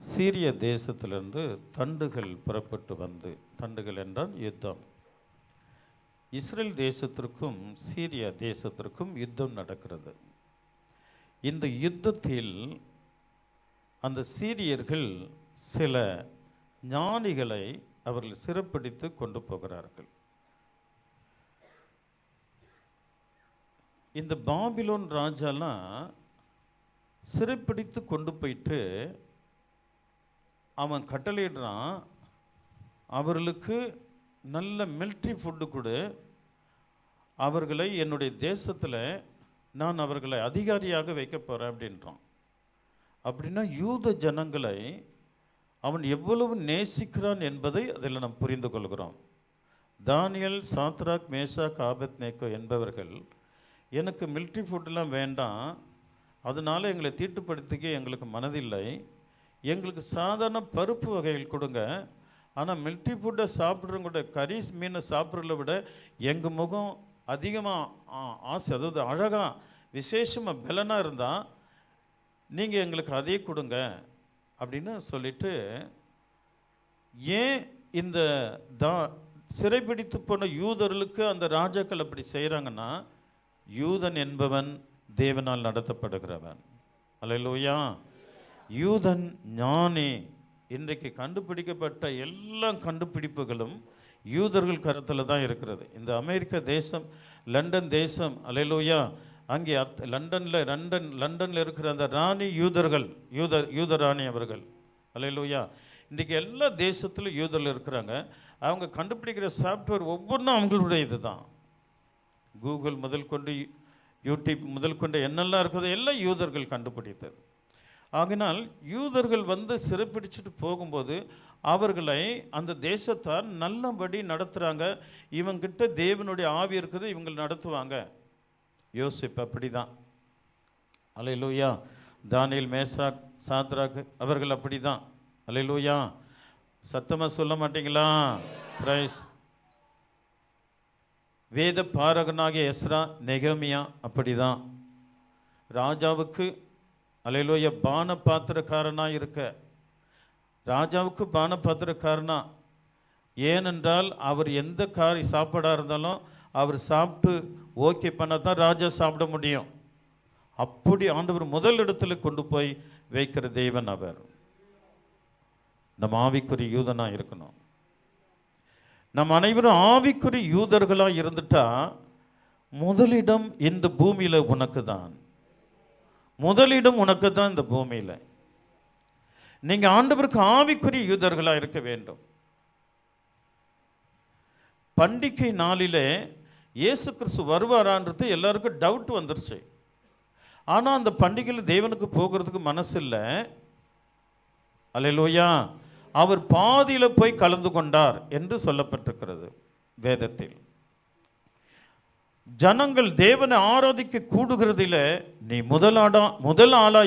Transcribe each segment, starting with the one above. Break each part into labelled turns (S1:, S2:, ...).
S1: சீரிய தேசத்திலிருந்து தண்டுகள் புறப்பட்டு வந்து, தண்டுகள் என்றால் யுத்தம், இஸ்ரேல் தேசத்திற்கும் சீரிய தேசத்திற்கும் யுத்தம் நடக்கிறது. இந்த யுத்தத்தில் அந்த சீரியர்கள் சில ஞானிகளை அவர்கள் சிறைப்பிடித்து கொண்டு போகிறார்கள். இந்த பாபிலோன் ராஜாலாம் சிறைப்பிடித்து கொண்டு போயிட்டு அவன் கட்டளையிடுறான், அவர்களுக்கு நல்ல மிலிட்ரி ஃபுட்டு கொடு, அவர்களை என்னுடைய தேசத்தில் நான் அவர்களை அதிகாரியாக வைக்க போகிறேன் அப்படின்றான். அப்படின்னா யூத ஜனங்களை அவன் எவ்வளவு நேசிக்கிறான் என்பதை அதில் நாம் புரிந்து கொள்கிறோம். தானியல், சாத்ராக், மேஷாக், ஆபேத்நேகோ என்பவர்கள் எனக்கு மிலிட்ரி ஃபுட்டெலாம் வேண்டாம், அதனால் எங்களை தீட்டுப்படுத்திக்க எங்களுக்கு மனதில்லை, எங்களுக்கு சாதாரண பருப்பு வகைகள் கொடுங்க, ஆனால் மிலிட்ரி ஃபுட்டை சாப்பிட்றவங்களோட கறி மீனை சாப்பிட்றத விட எங்கள் முகம் அதிகமாக ஆசை, அதாவது அழகாக விசேஷமாக பலனாக இருந்தால் நீங்கள் எங்களுக்கு அதே கொடுங்க அப்படின்னு சொல்லிட்டு, ஏன் இந்த சிறைப்பிடித்து போன யூதர்களுக்கு அந்த ராஜாக்கள் அப்படி செய்கிறாங்கன்னா, யூதன் என்பவன் தேவனால் நடத்தப்படுகிறவன். அல்லேலூயா. யூதன் ஞானி. இன்றைக்கு கண்டுபிடிக்கப்பட்ட எல்லா கண்டுபிடிப்புகளும் யூதர்கள் கருத்தில் தான் இருக்கிறது. இந்த அமெரிக்க தேசம், லண்டன் தேசம், அல்லேலூயா, அங்கே லண்டனில் இருக்கிற அந்த ராணி யூதர்கள், யூத ராணி அவர்கள், அல்லேலூயா. இன்றைக்கி எல்லா தேசத்திலும் யூதர்கள் இருக்கிறாங்க. அவங்க கண்டுபிடிக்கிற சாஃப்ட்வேர் ஒவ்வொன்றும் அவங்களுடைய இது தான். கூகுள் முதல் கொண்டு, யூடியூப் முதல் கொண்டு என்னெல்லாம் இருக்கிறது எல்லாம் யூதர்கள் கண்டுபிடித்தது. ஆகினால் யூதர்கள் வந்து சிறைப்பிடிச்சிட்டு போகும்போது அவர்களை அந்த தேசத்தார் நல்லபடி நடத்துகிறாங்க. இவங்கிட்ட தேவனுடைய ஆவி இருக்குது, இவங்க நடத்துவாங்க. யோசிப்பு அப்படி தான். அல்லேலூயா. தானியேல், மேஷாக், சாத்ராக் அவர்கள் அப்படி தான். அல்லேலூயா. சத்தமாக சொல்ல மாட்டீங்களா? பிரைஸ். வேத பாரகனாகிய எஸ்ரா, நெகமியா அப்படி தான். ராஜாவுக்கு அல்லேலூயா பான பாத்திரக்காரனாக இருக்க, ராஜாவுக்கு பான பாத்திரக்காரனா. ஏனென்றால் அவர் எந்த சாப்பாடாக இருந்தாலும் அவர் சாப்பிட்டு ஓகே பண்ண தான் ராஜா சாப்பிட முடியும். அப்படி ஆண்டவர் முதல் இடத்துல கொண்டு போய் வைக்கிற தெய்வன் அவர். நம்ம ஆவிக்குரிய யூதனாக இருக்கணும். நம் அனைவரும் ஆவிக்குரிய யூதர்களாக இருந்துட்டா முதலிடம் இந்த பூமியில் உனக்கு தான். முதலிடம் உனக்கு தான் இந்த பூமியில். நீங்கள் ஆண்டவருக்கு ஆவிக்குரிய யூதர்களாக இருக்க வேண்டும். பண்டிகை நாளிலே இயேசு கிறிஸ்து வருவாரான்றது எல்லாருக்கும் டவுட் வந்துருச்சு. ஆனால் அந்த பண்டிகையில் தேவனுக்கு போகிறதுக்கு மனசு இல்லை. அல்லேலூயா. அவர் பாதியில் போய் கலந்து கொண்டார் என்று சொல்லப்பட்டிருக்கிறது வேதத்தில். ஜனங்கள் தேவனை ஆராதிக்க கூடுகிறதில் நீ முதல் ஆளா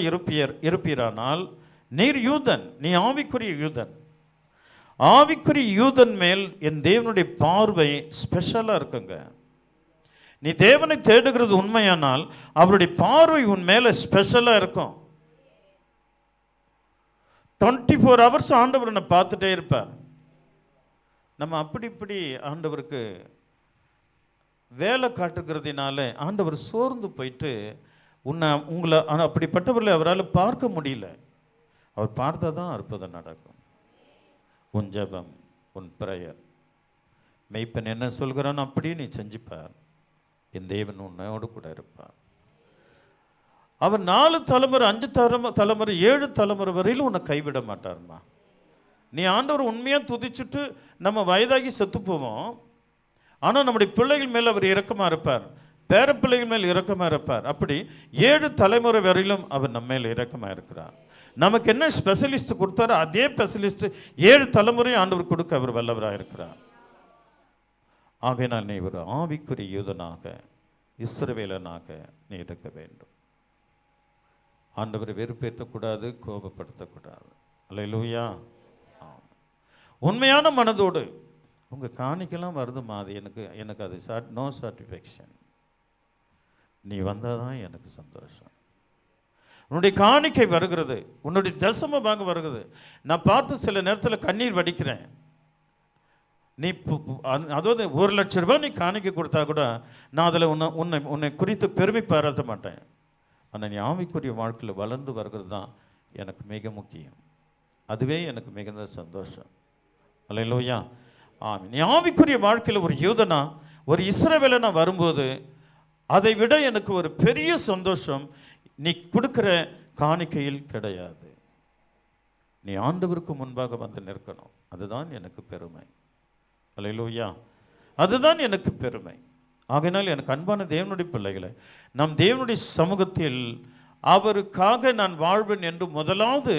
S1: இருப்பீரானால் நீர் யூதன், நீ ஆவிக்குரிய யூதன். ஆவிக்குரிய யூதன் மேல் என் தேவனுடைய பார்வை ஸ்பெஷலாக இருக்குங்க. நீ தேவனை தேடுகிறது உண்மையானால் அவருடைய பார்வை உன் மேலே ஸ்பெஷலாக இருக்கும். 24 hours ஆண்டவர் என்னை பார்த்துட்டே இருப்பார். நம்ம அப்படி இப்படி ஆண்டவருக்கு வேலை காட்டுகிறதுனால ஆண்டவர் சோர்ந்து போயிட்டு உங்களை அப்படிப்பட்டவர்களை அவரால் பார்க்க முடியல. அவர் பார்த்தா தான் அற்புதம் நடக்கும். உன் ஜெபம், உன் பிரேயர், மெய்ப்பன் என்ன சொல்கிறான்னு அப்படியே நீ செஞ்சுப்பார். என் தேவன் உன்னோடு கூட இருப்பார். அவர் 4 தலைமுறை, 5 தலைமுறை, 7 தலைமுறை வரையிலும் உன்னை கைவிட மாட்டார்மா. நீ ஆண்டவர் உண்மையாக துதிச்சுட்டு நம்ம வயதாகி செத்து போவோம். ஆனால் நம்முடைய பிள்ளைகள் மேல் அவர் இரக்கமாக இருப்பார், பேர பிள்ளைகள் மேல் இரக்கமாக இருப்பார். அப்படி 7 தலைமுறை வரையிலும் அவர் நம்ம மேல் இரக்கமாக இருக்கிறார். நமக்கு என்ன ஸ்பெஷலிஸ்ட் கொடுத்தாரோ அதே ஸ்பெஷலிஸ்ட் 7 தலைமுறையும் ஆண்டவர் கொடுக்க அவர் வல்லவராக இருக்கிறார். ஆகையினால் நீ ஒரு ஆவிக்குரிய யூதனாக, இஸ்ரவேலனாக நீ இருக்க வேண்டும். ஆண்டவரை வெறுப்பேற்றக்கூடாது, கோபப்படுத்தக்கூடாது. அல்லேலூயா. உண்மையான மனதோடு உங்கள் காணிக்கெல்லாம் வருதுமா, அது எனக்கு அது நோ சாட்டிஸ்ஃபேக்ஷன். நீ வந்தால் தான் எனக்கு சந்தோஷம். உன்னுடைய காணிக்கை வருகிறது, உன்னுடைய தசம பாகம் வருகிறது. நான் பார்த்து சில நேரத்தில் கண்ணீர் வடிக்கிறேன். நீ அதாவது 1,00,000 ரூபாய் நீ காணிக்கை கொடுத்தா கூட நான் அதில் உன்னை குறித்து பெருமை பாராட்ட மாட்டேன். ஆனால் நீ ஆவிக்குரிய வாழ்க்கையில் வளர்ந்து வருகிறது தான் எனக்கு மிக முக்கியம். அதுவே எனக்கு மிகுந்த சந்தோஷம். அல்லேலூயா. ஆமென். நீ ஆவிக்குரிய வாழ்க்கையில் ஒரு யூதனா, ஒரு இஸ்ரவேலனா வரும்போது அதை விட எனக்கு ஒரு பெரிய சந்தோஷம் நீ கொடுக்கிற காணிக்கையில் கிடையாது. நீ ஆண்டவருக்கு முன்பாக வந்து நிற்கணும். அதுதான் எனக்கு பெருமை. அல்லேலூயா. அதுதான் எனக்கு பெருமை. ஆகையினால் எனக்கு அன்பான தேவனுடைய பிள்ளைகளை, நம் தேவனுடைய சமூகத்தில் அவருக்காக நான் வாழ்வேன் என்று முதலாவது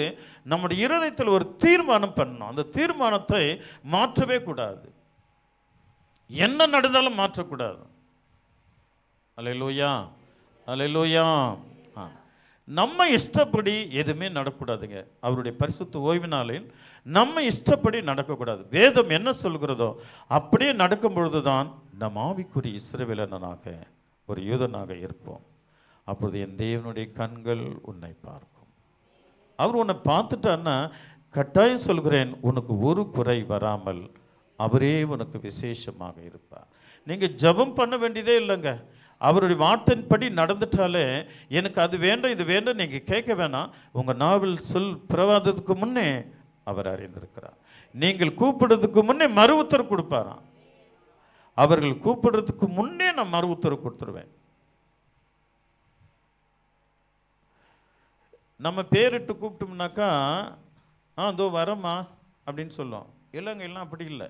S1: நம்முடைய இருதயத்தில் ஒரு தீர்மானம் பண்ணணும். அந்த தீர்மானத்தை மாற்றவே கூடாது. என்ன நடந்தாலும் மாற்றக்கூடாது. அல்லேலூயா. அல்லேலூயா. நம்ம இஷ்டப்படி எதுவுமே நடக்கூடாதுங்க. அவருடைய பரிசுத்த ஓய்வு நாளில் நம்ம இஷ்டப்படி நடக்கக்கூடாது. வேதம் என்ன சொல்கிறதோ அப்படியே நடக்கும் பொழுது தான் நம் ஆவிக்குரிய இஸ்ரவேலனாக ஒரு யூதனாக இருப்போம். அப்பொழுது என் தேவனுடைய கண்கள் உன்னை பார்க்கும். அவர் உன்னை பார்த்துட்டான்னா கட்டாயம் சொல்கிறேன், உனக்கு ஒரு குறை வராமல் அவரே உனக்கு விசேஷமாக இருப்பார். நீங்கள் ஜெபம் பண்ண வேண்டியதே இல்லைங்க. அவருடைய வார்த்தையின்படி நடந்துட்டாலே எனக்கு அது வேண்டும் இது வேண்டும் நீங்கள் கேட்க வேணாம். உங்கள் நாவில் சொல் பிறவாததுக்கு முன்னே அவர் அறிந்திருக்கிறார். நீங்கள் கூப்பிடுறதுக்கு முன்னே மறு உத்தரவு கொடுப்பாராம். அவர்கள் கூப்பிடுறதுக்கு முன்னே நான் மறு உத்தரவு கொடுத்துருவேன். நம்ம பேரிட்டு கூப்பிட்டோம்னாக்கா இதோ வரம்மா அப்படின்னு சொல்லுவோம். இல்லைங்க, இல்லை அப்படி இல்லை.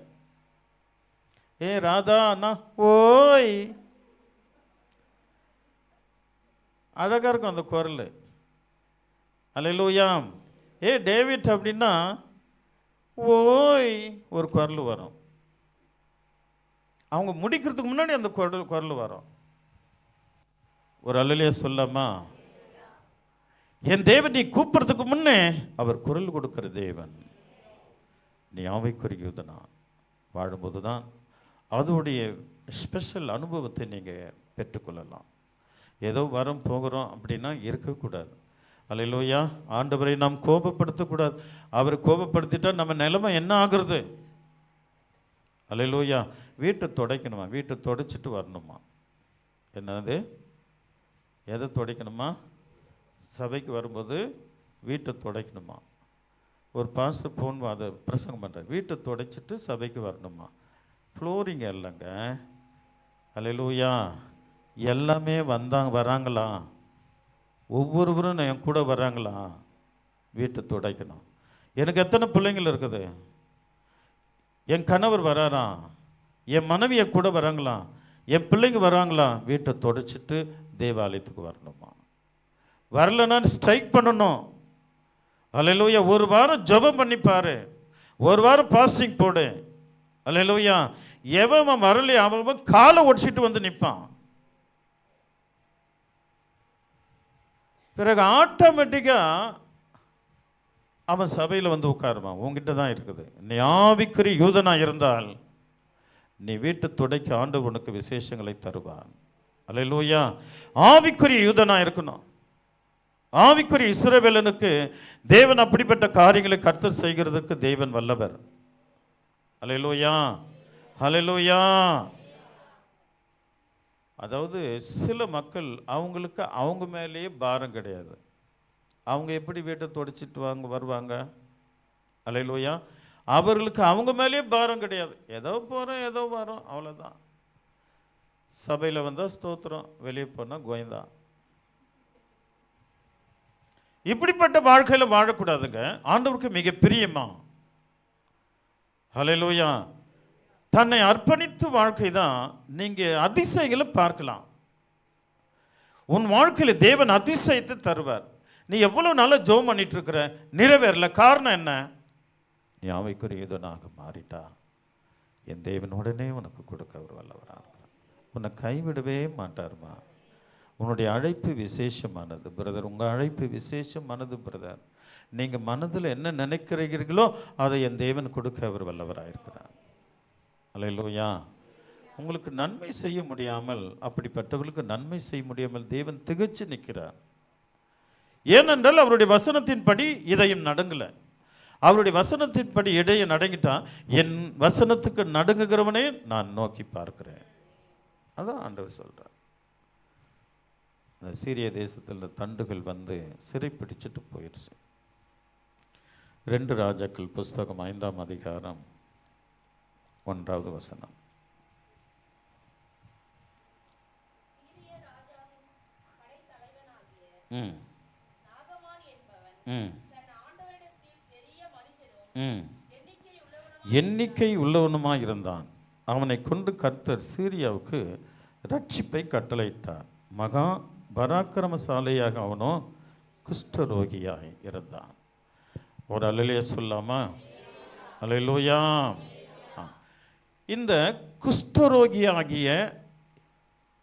S1: ஏ ராதா அண்ணா ஓய், அழகாக இருக்கும் அந்த குரல். அல்லேலூயா. ஏ டேவிட் அப்படின்னா ஓய் ஒரு குரல் வரும். அவங்க முடிக்கிறதுக்கு முன்னாடி அந்த குரல் வரும். ஒரு அல்லேலூயா சொல்லாமா? என் தேவன் நீ கூப்பிட்றதுக்கு முன்னே அவர் குரல் கொடுக்கிற தேவன். நீ ஆவிக்குரிய யூதனா வாழும்போது தான் அதோடைய ஸ்பெஷல் அனுபவத்தை நீங்கள் பெற்றுக்கொள்ளலாம். ஏதோ வரம் போகிறோம் அப்படின்னா இருக்கக்கூடாது. அல்லேலூயா. ஆண்டவரை நாம் கோபப்படுத்தக்கூடாது. அவர் கோபப்படுத்திட்டால் நம்ம நிலைமை என்ன ஆகுறது? அல்லேலூயா. வீட்டை துடைக்கணுமா? வீட்டை துடைச்சிட்டு வரணுமா? என்னது? எதை துடைக்கணுமா? சபைக்கு வரும்போது வீட்டை துடைக்கணுமா? ஒரு பாஸ்டர் ஃபோன் அதை பிரசங்கம் பண்ணுறார், வீட்டை துடைச்சிட்டு சபைக்கு வரணுமா? ஃப்ளோரிங் இல்லைங்க. அல்லேலூயா. எல்லாமே வராங்களா? ஒவ்வொருவரும் என் கூட வராங்களா? வீட்டை துடைக்கணும். எனக்கு எத்தனை பிள்ளைங்கள் இருக்குது? என் கணவர் வராரா? என் மனைவி என் கூட வராங்களா? என் பிள்ளைங்க வராங்களா? வீட்டை துடைச்சிட்டு தேவாலயத்துக்கு வரணுமா? வரலன்னா ஸ்ட்ரைக் பண்ணணும். அல்லேலூயா. ஒரு வாரம் ஜெபம் பண்ணி பாரு, ஒரு வாரம் பாஸ்டிங் போடு. அல்லேலூயா. எவன் வரல அவன் காலை ஒடிச்சிட்டு வந்து நிற்பான். பிறகு ஆட்டோமேட்டிக்காக அவன் சபையில் வந்து உட்காருவான். உங்ககிட்ட தான் இருக்குது. நீ ஆவிக்குரிய யூதனாக இருந்தால் நீ வீட்டு துடைக்க ஆண்டவர் உனக்கு விசேஷங்களை தருவான். அல்லேலூயா. ஆவிக்குரிய யூதனாக இருக்கணும். ஆவிக்குரிய இஸ்ரவேலனுக்கு தேவன் அப்படிப்பட்ட காரியங்களை கர்த்தர் செய்கிறதுக்கு தேவன் வல்லவர். அல்லேலூயா. அல்லேலூயா. அதாவது சில மக்கள் அவங்களுக்கு அவங்க மேலேயே பாரம் கிடையாது. அவங்க எப்படி வீட்டை துடைச்சிட்டு வருவாங்க? அல்லேலூயா. அவர்களுக்கு அவங்க மேலேயே பாரம் கிடையாது. ஏதோ போகிறோம் ஏதோ வரோம், அவ்வளோதான். சபையில் வந்தால் ஸ்தோத்திரம், வெளியே போனால் கோயந்தா. இப்படிப்பட்ட வாழ்க்கையில் வாழக்கூடாதுங்க. ஆண்டவருக்கு மிக பிரியமா. அல்லேலூயா. தன்னை அர்ப்பணித்து வாழ்க்கை தான் நீங்கள் அதிசயங்களை பார்க்கலாம். உன் வாழ்க்கையில் தேவன் அதிசயத்தை தருவார். நீ எவ்வளோ நாளாக ஜெபம் பண்ணிட்டு இருக்கிற, நிறைவேறல. காரணம் என்ன? நீ ஆவிக்குரிய யூதனாக மாறிட்டா என் தேவன் உடனே உனக்கு கொடுக்க அவர் வல்லவராக இருக்கிறார். உன்னை கைவிடவே மாட்டாருமா. உன்னுடைய அழைப்பு விசேஷமானது பிரதர். உங்கள் அழைப்பு விசேஷமானது பிரதர். நீங்கள் மனதில் என்ன நினைக்கிறீர்களோ அதை என் தேவன் கொடுக்க அவர் வல்லவராக இருக்கிறார். அல்லேலூயா. உங்களுக்கு நன்மை செய்ய முடியாமல், அப்படிப்பட்டவர்களுக்கு நன்மை செய்ய முடியாமல் தேவன் திகச்சு நிற்கிறார். ஏனென்றால் அவருடைய வசனத்தின்படி இதயம் நடுங்கலை. அவருடைய வசனத்தின்படி இடையே நடுங்கிட்டான். என் வசனத்துக்கு நடுங்குகிறவனே நான் நோக்கி பார்க்கிறேன். அதான் ஆண்டவர் சொல்றார். இந்த சீரிய தேசத்தில் இந்த தண்டுகள் வந்து சிறை பிடிச்சிட்டு போயிடுச்சு. 2 ராஜாக்கள் புஸ்தகம் 5ஆம் அதிகாரம் 1வது வசனம். எண்ணிக்கை உள்ளவனுமாய் இருந்தான். அவனை கொண்டு கர்த்தர் சீரியாவுக்கு ரட்சிப்பை கட்டளையிட்டார். மகா பராக்கிரமசாலியாக அவனோ குஷ்டரோகியாய் இருந்தான். ஒரு அல்லேலூயா சொல்லாமா? அல்லேலூயா. இந்த குஷ்டரோகியாகிய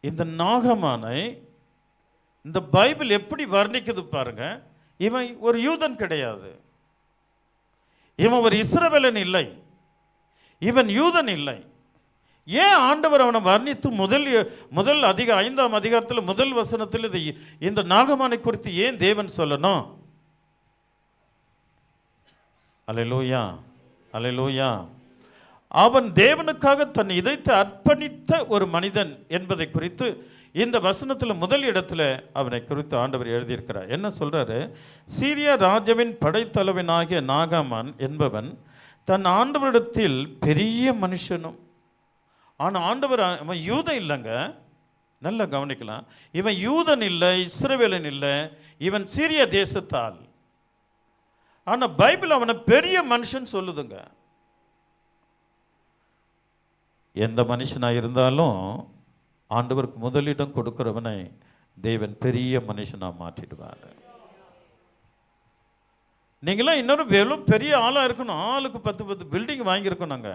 S1: இந்த நாகமானை இந்த பைபிள் எப்படி வர்ணிக்குது பாருங்க. இவன் ஒரு யூதன் கிடையாது, இவன் ஒரு இஸ்ரவேலன் இல்லை, இவன் யூதன் இல்லை. ஏன் ஆண்டவர் அவனை வர்ணித்து முதல் 5ஆம் அதிகாரத்தில் முதல் வசனத்தில் இந்த நாகமானை குறித்து ஏன் தேவன் சொல்லணும்? அல்லேலூயா, அல்லேலூயா. அவன் தேவனுக்காக தன் இதயத்தை அர்ப்பணித்த ஒரு மனிதன் என்பதை குறித்து இந்த வசனத்தில் முதல் இடத்துல அவனை குறித்து ஆண்டவர் எழுதியிருக்கிறார். என்ன சொல்றாரு? சீரியா ராஜாவின் படைத்தலைவனாகிய நாகமான் என்பவன் தன் ஆண்டவரிடத்தில் பெரிய மனுஷனும். ஆனால் ஆண்டவர் அவன் யூதன் இல்லைங்க, நல்லா கவனிக்கலாம். இவன் யூதன் இல்லை, இஸ்ரவேலன் இல்லை, இவன் சீரிய தேசத்தால். ஆனால் பைபிள் அவனை பெரிய மனுஷன் சொல்லுதுங்க. எந்த மனுஷனாக இருந்தாலும் ஆண்டவருக்கு முதலிடம் கொடுக்கிறவனை தேவன் பெரிய மனுஷனாக மாற்றிடுவார். நீங்களாம் இன்னொரு வெறும் பெரிய ஆளாக இருக்கணும், ஆளுக்கு 10 பில்டிங் வாங்கியிருக்கணுங்க.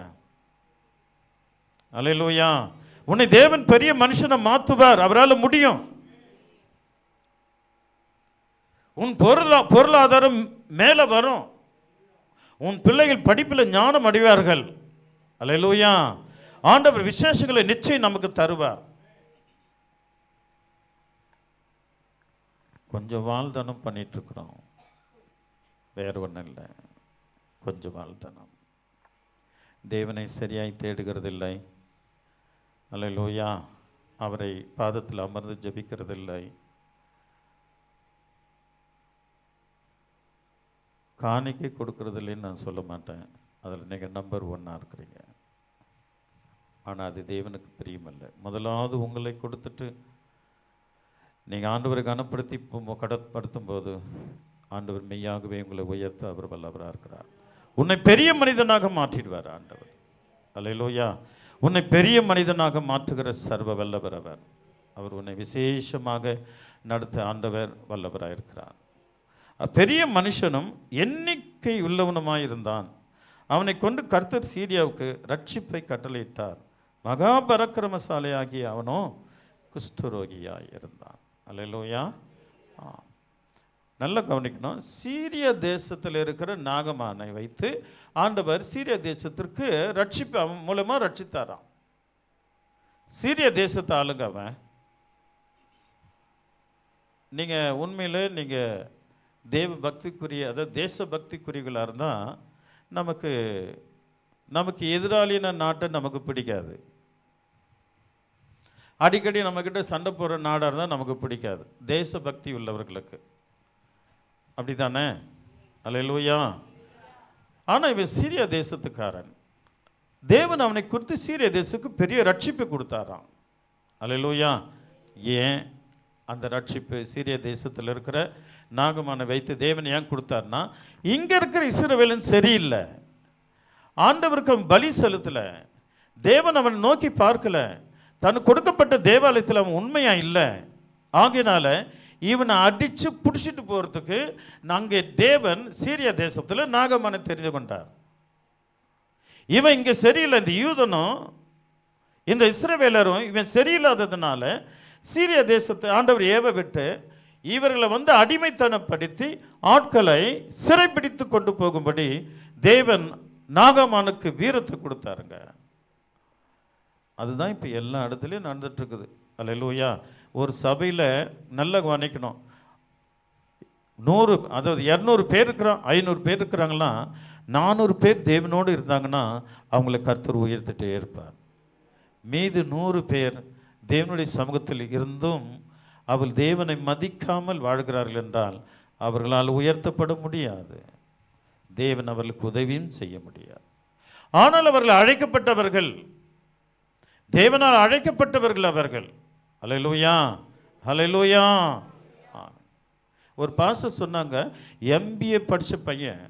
S1: அல்லேலூயா. உன்னை தேவன் பெரிய மனுஷனை மாற்றுவார், அவரால் முடியும். உன் பொருளாதாரம் மேலே வரும், உன் பிள்ளைகள் படிப்பில் ஞானம் அடைவார்கள். அல்லேலூயா. ஆண்டவர் விசேஷங்களை நிச்சயம் நமக்கு தருவார். கொஞ்சம் வாழ்தனம் பண்ணிட்டு இருக்கிறோம், வேறு ஒன்றும் இல்லை. கொஞ்சம் வாழ்தனம். தேவனை சரியாய் தேடுகிறதில்லை. அல்லேலூயா. அவரை பாதத்தில் அமர்ந்து ஜெபிக்கிறதில்லை. காணிக்கை கொடுக்கறதில்லைன்னு நான் சொல்ல மாட்டேன், அதில் நீங்கள் நம்பர் 1 இருக்கிறீங்க. ஆனால் அது தேவனுக்கு பிரியமல்ல. முதலாவது உங்களை கொடுத்துட்டு நீங்கள் ஆண்டவரை கனப்படுத்தி கடப்படுத்தும் போது ஆண்டவர் மெய்யாகவே உங்களை உயர்த்த அவர் வல்லவராக இருக்கிறார். உன்னை பெரிய மனிதனாக மாற்றிடுவார் ஆண்டவர். அல்லேலூயா. உன்னை பெரிய மனிதனாக மாற்றுகிற சர்வ வல்லவர் அவர். அவர் உன்னை விசேஷமாக நடத்த ஆண்டவர் வல்லவராக இருக்கிறார். பெரிய மனுஷனும் எண்ணிக்கை உள்ளவனுமாய் இருந்தான். அவனை கொண்டு கர்த்தர் சீரியாவுக்கு ரட்சிப்பை கட்டளையிட்டார். மகாபரக்கிரமசாலியாகிய அவனோ குஷ்டரோகியாய் இருந்தான். அல்லேலூயா. நல்லா கவனிக்கணும். சீரிய தேசத்தில் இருக்கிற நாகமானை வைத்து ஆண்டவர் சீரிய தேசத்திற்கு ரட்சிப்பு அவன் மூலமாக ரட்சித்தாராம். சீரிய தேசத்தை ஆளுங்க அவன். நீங்கள் உண்மையில் நீங்கள் தேவ பக்திக்குரிய, அதாவது தேச பக்திக்குரியவர்களாக இருந்தால் நமக்கு எதிராளியான நாட்டை நமக்கு பிடிக்காது. அடிக்கடி நம்மக்கிட்ட சண்டை போடுற நாடாக இருந்தால் நமக்கு பிடிக்காது, தேச பக்தி உள்ளவர்களுக்கு. அப்படி தானே? அல்லேலூயா. ஆனால் இவன் சீரிய தேசத்துக்காரன். தேவன் அவனை குறித்து சீரிய தேசத்துக்கு பெரிய ரட்சிப்பு கொடுத்தாராம். அல்லேலூயா. ஏன் அந்த ரட்சிப்பு சீரிய தேசத்தில் இருக்கிற நாகமானை வைத்து தேவன் ஏன் கொடுத்தார்னா, இங்கே இருக்கிற இஸ்ரவேலன் சரியில்லை, ஆண்டவருக்கு அவன் பலி செலுத்தலை, தேவன் அவனை நோக்கி பார்க்கல, தனக்கு கொடுக்கப்பட்ட தேவாலயத்தில் அவன் உண்மையா இல்லை. ஆகையினால இவனை அடித்து பிடிச்சிட்டு போகிறதுக்கு நாங்கள் தேவன் சீரிய தேசத்தில் நாகமானை தெரிந்து கொண்டார். இவன் இங்கே சரியில்லை, இந்த யூதனும் இந்த இஸ்ரவேலரும் இவன் சரியில்லாததுனால சீரிய தேசத்தை ஆண்டவர் ஏவ விட்டு இவர்களை அடிமைத்தனப்படுத்தி ஆட்களை சிறைப்பிடித்து கொண்டு போகும்படி தேவன் நாகமானுக்கு வீரத்தை கொடுத்தாருங்க. அதுதான் இப்போ எல்லா இடத்துலையும் நடந்துட்டு இருக்குது. அல்லேலூயா. ஒரு சபையில் நல்லா கவனிக்கணும். 100, அதாவது 200 பேர் இருக்கிறான், 500 பேர் இருக்கிறாங்கன்னா 400 பேர் தேவனோடு இருந்தாங்கன்னா அவங்கள கர்த்தர் உயர்த்திட்டே இருப்பார். மீது 100 பேர் தேவனுடைய சமூகத்தில் இருந்தும் அவள் தேவனை மதிக்காமல் வாழ்கிறார்கள் என்றால் அவர்களால் உயர்த்தப்பட முடியாது. தேவன் அவர்களுக்கு உதவியும் செய்ய முடியாது. ஆனால் அவர்கள் அழைக்கப்பட்டவர்கள், தேவனால் அழைக்கப்பட்டவர்கள் அவர்கள். ஹல்லேலூயா, ஹல்லேலூயா. ஒரு பாஸ்டர் சொன்னாங்க, எம்பிஏ படித்த பையன்,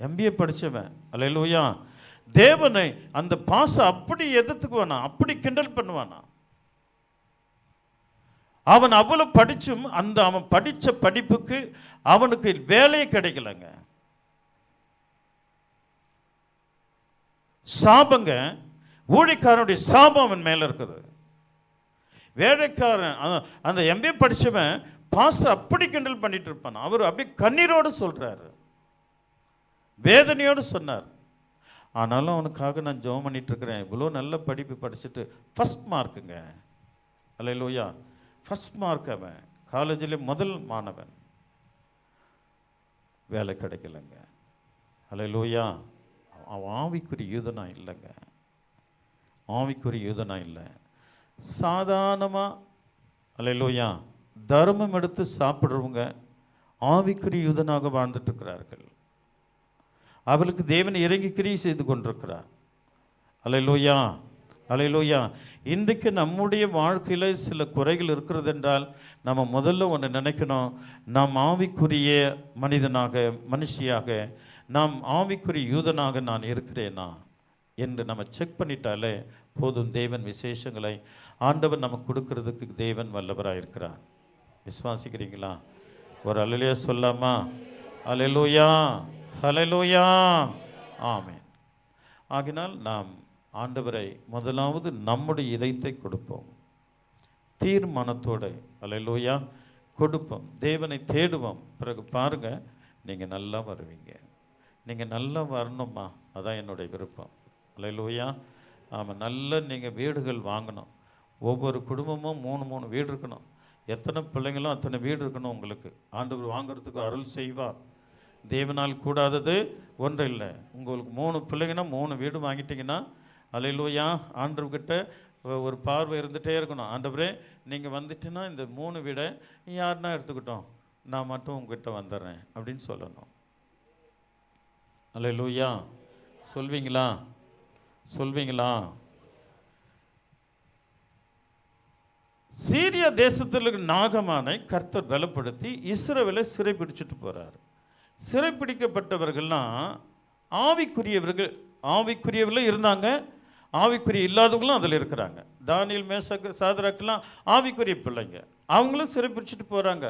S1: எம்பிஏ படித்தவன், ஹல்லேலூயா, தேவனை அந்த பாஸ்டர் அப்படி எதிர்த்துக்குவானா, அப்படி கிண்டல் பண்ணுவானா. அவன் அவ்வளவு படிச்சும் அந்த அவன் படித்த படிப்புக்கு அவனுக்கு வேலையே கிடைக்கலங்க. சாபங்க, ஊழியக்காரனுடைய சாபம் அவன் மேல இருக்குது. வேலைக்காரன் அந்த எம்பிஏ படிச்சவன் பாஸ்டர் அப்படி கிண்டல் பண்ணிட்டு இருப்பான். அவர் அப்படி கண்ணீரோடு சொல்றாரு, வேதனையோடு சொன்னார். ஆனாலும் அவனுக்காக நான் ஜெபம் பண்ணிட்டு இருக்கிறேன். இவ்வளோ நல்ல படிப்பு படிச்சுட்டு ஃபர்ஸ்ட் மார்க்குங்க, அல்லேலூயா, ஃபர்ஸ்ட் மார்க். அவன் காலேஜில் முதல் மாணவன், வேலை கிடைக்கலங்க. அல்லேலூயா. அவன் ஆவிக்குரிய யூதனா இல்லைங்க, ஆவிக்குரிய யூதனா இல்லை. சாதாரணமாக, அல்லேலூயா, தர்மம் எடுத்து சாப்பிட்றவங்க ஆவிக்குரிய யூதனாக வாழ்ந்துட்டு இருக்கிறார்கள். அவளுக்கு தேவன் இறங்கி கிரியை செய்து கொண்டிருக்கிறார். அல்லேலூயா, அல்லேலூயா. இன்றைக்கு நம்முடைய வாழ்க்கையில் சில குறைகள் இருக்கிறது என்றால் நம்ம முதல்ல ஒன்று நினைக்கணும், நாம் ஆவிக்குரிய மனிதனாக, மனுஷியாக, நாம் ஆவிக்குரிய யூதனாக நான் இருக்கிறேனா என்று நம்ம செக் பண்ணிட்டாலே போதும். தேவன் விசேஷங்களை ஆண்டவர் நமக்கு கொடுக்கறதுக்கு தேவன் வல்லவராக இருக்கிறார். விசுவாசிக்கிறீங்களா? ஒரு அல்லேலூயா சொல்லாமா? அல்லேலூயா, ஹல்லேலூயா, ஆமென். ஆகினால் நாம் ஆண்டவரை முதலாவது நம்முடைய இதயத்தை கொடுப்போம், தீர்மானத்தோடு, அல்லேலூயா, கொடுப்போம், தேவனை தேடுவோம். பிறகு பாருங்க, நீங்கள் நல்லா வருவீங்க. நீங்கள் நல்லா வரணுமா? அதான் என்னுடைய விருப்பம். அல்லேலூயா. ஆமாம், நல்ல நீங்கள் வீடுகள் வாங்கணும். ஒவ்வொரு குடும்பமும் 3 வீடு இருக்கணும். எத்தனை பிள்ளைங்களும் அத்தனை வீடு இருக்கணும். உங்களுக்கு ஆண்டவர் வாங்கிறதுக்கு அருள் செய்வார். தேவனால் கூடாதது ஒன்று இல்லை. உங்களுக்கு 3 பிள்ளைங்கன்னா 3 வீடு வாங்கிட்டீங்கன்னா, அல்லேலூயா, ஆண்டவர்கிட்ட ஒரு பார்வை இருந்துகிட்டே இருக்கணும். ஆண்டவரே, நீங்கள் வந்துட்டுன்னா இந்த 3 வீடை யாருன்னா எடுத்துக்கிட்டோம், நான் மட்டும் உங்ககிட்ட வந்துடுறேன் அப்படின்னு சொல்லணும். அல்லேலூயா. சொல்வீங்களா? சொல்வீங்களா? சீரியா தேசத்தில் நாகமானை கர்த்தர் பலப்படுத்தி இஸ்ரவேலை சிறைப்பிடிச்சிட்டு போறார். சிறைப்பிடிக்கப்பட்டவர்கள்லாம் ஆவிக்குரியவர்கள், ஆவிக்குரியவர்களும் இருந்தாங்க, ஆவிக்குரிய இல்லாதவங்களும் அதில் இருக்கிறாங்க. தானியேல், மேஷாக், சாத்ராக்கெல்லாம் ஆவிக்குரிய பிள்ளைங்க, அவங்களும் சிறைப்பிடிச்சிட்டு போகிறாங்க.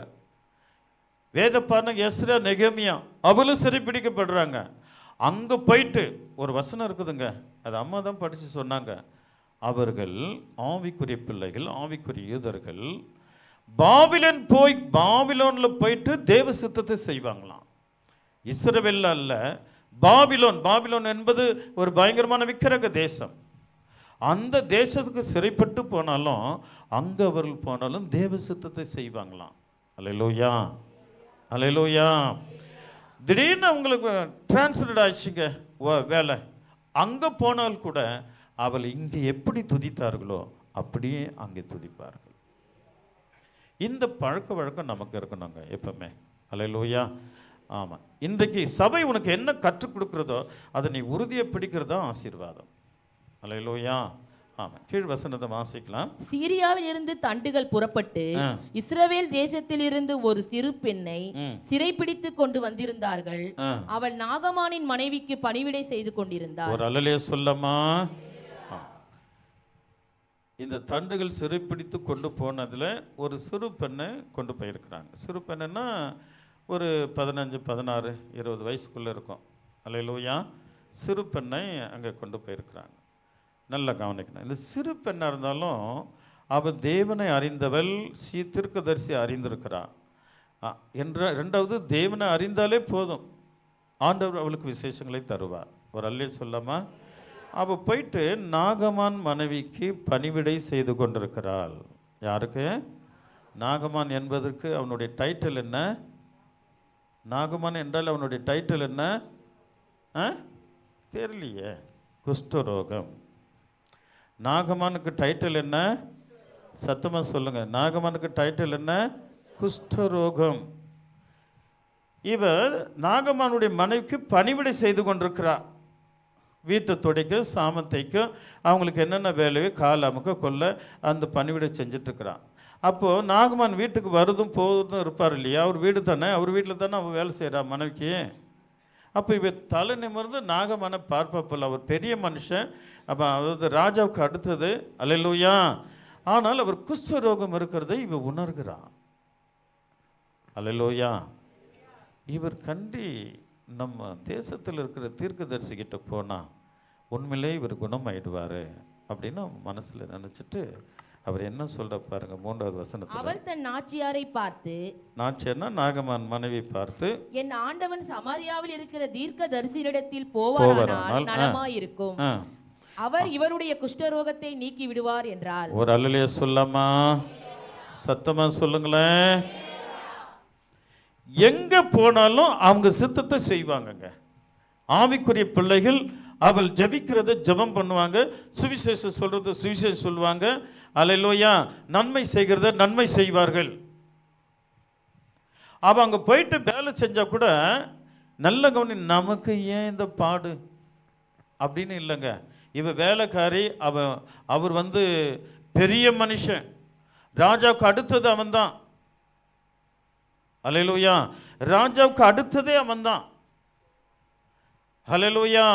S1: வேதப்பாரன் எஸ்ரா, நெகேமியா அவளும் சிறைப்பிடிக்கப்படுறாங்க. அங்கே போயிட்டு ஒரு வசனம் இருக்குதுங்க, அது அம்மா தான் படித்து சொன்னாங்க. அவர்கள் ஆவிக்குரிய பிள்ளைகள், ஆவிக்குரிய யூதர்கள் பாபிலோனில் போயிட்டு தேவ சித்தத்தை செய்வாங்களாம். இஸ்ரவேல் அல்ல, பாபிலோன். பாபிலோன் என்பது ஒரு பயங்கரமான விக்கிரக தேசம். அந்த தேசத்துக்கு சிறைப்பட்டு போனாலும் அங்கே அவர்கள் போனாலும் தேவ சித்தத்தை செய்வாங்களாம். அல்லேலூயா, அல்லேலூயா. திடீர்னு அவங்களுக்கு டிரான்ஸ்ஃபர் ஆயிடுச்சுங்க வேலை. அங்கே போனால் கூட அவள் இங்கே எப்படி துதித்தார்களோ அப்படியே அங்கே துதிப்பார்கள். இந்த பழக்க வழக்கம் நமக்கு இருக்கணுங்க எப்பவுமே. அல்லேலூயா. ஆமாம், இன்றைக்கு சபை உனக்கு என்ன கற்றுக் கொடுக்கிறதோ அதை நீ உறுதியை பிடிக்கிறதா ஆசீர்வாதம். அல்லேலூயா. ஆமாம், கீழ் வசனத்தை வாசிக்கலாம்.
S2: சீரியாவில் இருந்து தண்டுகள் புறப்பட்டு இஸ்ரவேல் தேசத்தில் இருந்து ஒரு சிறு பெண்ணை சிறைப்பிடித்து கொண்டு வந்திருந்தார்கள். அவள் நாகமானின் மனைவிக்கு பணிவிடை செய்து கொண்டிருந்தார்.
S1: ஒரு அல்லேலூயா சொல்லமா? இந்த தண்டுகள் சிறைப்பிடித்து கொண்டு போனதில் ஒரு சிறு பெண்ணை கொண்டு போயிருக்கிறாங்க. சிறு பெண்ணுன்னா ஒரு 15, 16, 20 வயசுக்குள்ளே இருக்கும். அல்லேலூயா. சிறு பெண்ணை அங்கே கொண்டு போயிருக்கிறாங்க. நல்லா கவனிக்கணும். இந்த சிறு பெண்ணாக இருந்தாலும் அவள் தேவனை அறிந்தவள், தீர்க்கதரிசி அறிந்திருக்கிறாள் என்ற. ரெண்டாவது, தேவனை அறிந்தாலே போதும், ஆண்டவர் அவளுக்கு விசேஷங்களை தருவார். ஒரு அல்லே சொல்லாமா? அவள் போயிட்டு நாகமான் மனைவிக்கு பணிவிடை செய்து கொண்டிருக்கிறாள். யாருக்கு? நாகமான் என்பதற்கு அவனுடைய டைட்டில் என்ன? நாகமான் என்றால் அவனுடைய டைட்டில் என்ன? தெரியலையே. குஷ்டரோகம். நாகமானுக்கு டைட்டில் என்ன? சத்தமா சொல்லுங்க. நாகமானுக்கு டைட்டில் என்ன? குஷ்டரோகம். இவர் நாகமானுடைய மனைவிக்கு பணிவிடை செய்து கொண்டிருக்கிறார். வீட்டை துடைக்க, சாமத்தைக்கும் அவங்களுக்கு என்னென்ன வேலையோ கால் அமுக்க கொள்ள அந்த பணிவிடை செஞ்சிட்ருக்கிறான். அப்போது நாகமான் வீட்டுக்கு வருதும் போவதும் இருப்பார் இல்லையா? அவர் வீடு தானே, அவர் வீட்டில் தானே அவர் வேலை செய்கிறா மனைவிக்கு. அப்போ இவர் தலை நிமிர்ந்து நாகமானை பார்ப்பதில்ல. அவர் பெரிய மனுஷன், அப்போ அதாவது ராஜாவுக்கு அடுத்தது. அல்லேலூயா. ஆனால் அவர் குஷ்டரோகம் இருக்கிறதை இவர் உணர்கிறான். அல்லேலூயா. இவர் கண்டி நம்ம தேசத்தில் இருக்கிற தீர்க்கதரிசிக்கிட்ட போனால் உண்மையிலே இவர் குணமாயிடுவார் அப்படின்னு மனசில் நினச்சிட்டு அவர் என்ன சொல்ற பாருங்க. 3வது வசனத்தில்,
S2: அவர் தன் நாச்சியாரை பார்த்து,
S1: நாச்சியார்னா நாகமான் மனைவி பார்த்து,
S2: என் ஆண்டவன் சமாரியாவில் இருக்கிற தீர்க்கதரிசியிடத்தில் போவாரானால் நலமாயிருக்கும், அவர் இவருடைய குஷ்டரோகத்தை நீக்கி விடுவார் என்றார்.
S1: ஒரு அல்லேலூயா சொல்லாமா? சத்தமா சொல்லுங்களேன். எங்க போனாலும் அவங்க சித்தத்தை செய்வாங்கங்க. ஆவிக்குரிய பிள்ளைகள் அவள் ஜெபிக்கிறத ஜெபம் பண்ணுவாங்க, சுவிசேஷம் சொல்றது சுவிசேஷம் சொல்லுவாங்க. அல்லேலூயா. நன்மை செய்கிறத நன்மை செய்வார்கள். அவ அங்க போயிட்டு வேலை செஞ்சா கூட நல்ல கவனி, நமக்கு ஏன் இந்த பாடு அப்படின்னு இல்லைங்க. இவ வேலைக்காரி. அவர் பெரிய மனுஷன், ராஜாவுக்கு அடுத்தது அவன் தான். அல்லேலூயா. ராஜாவுக்கு அடுத்ததே அவன் தான். அல்லேலூயா.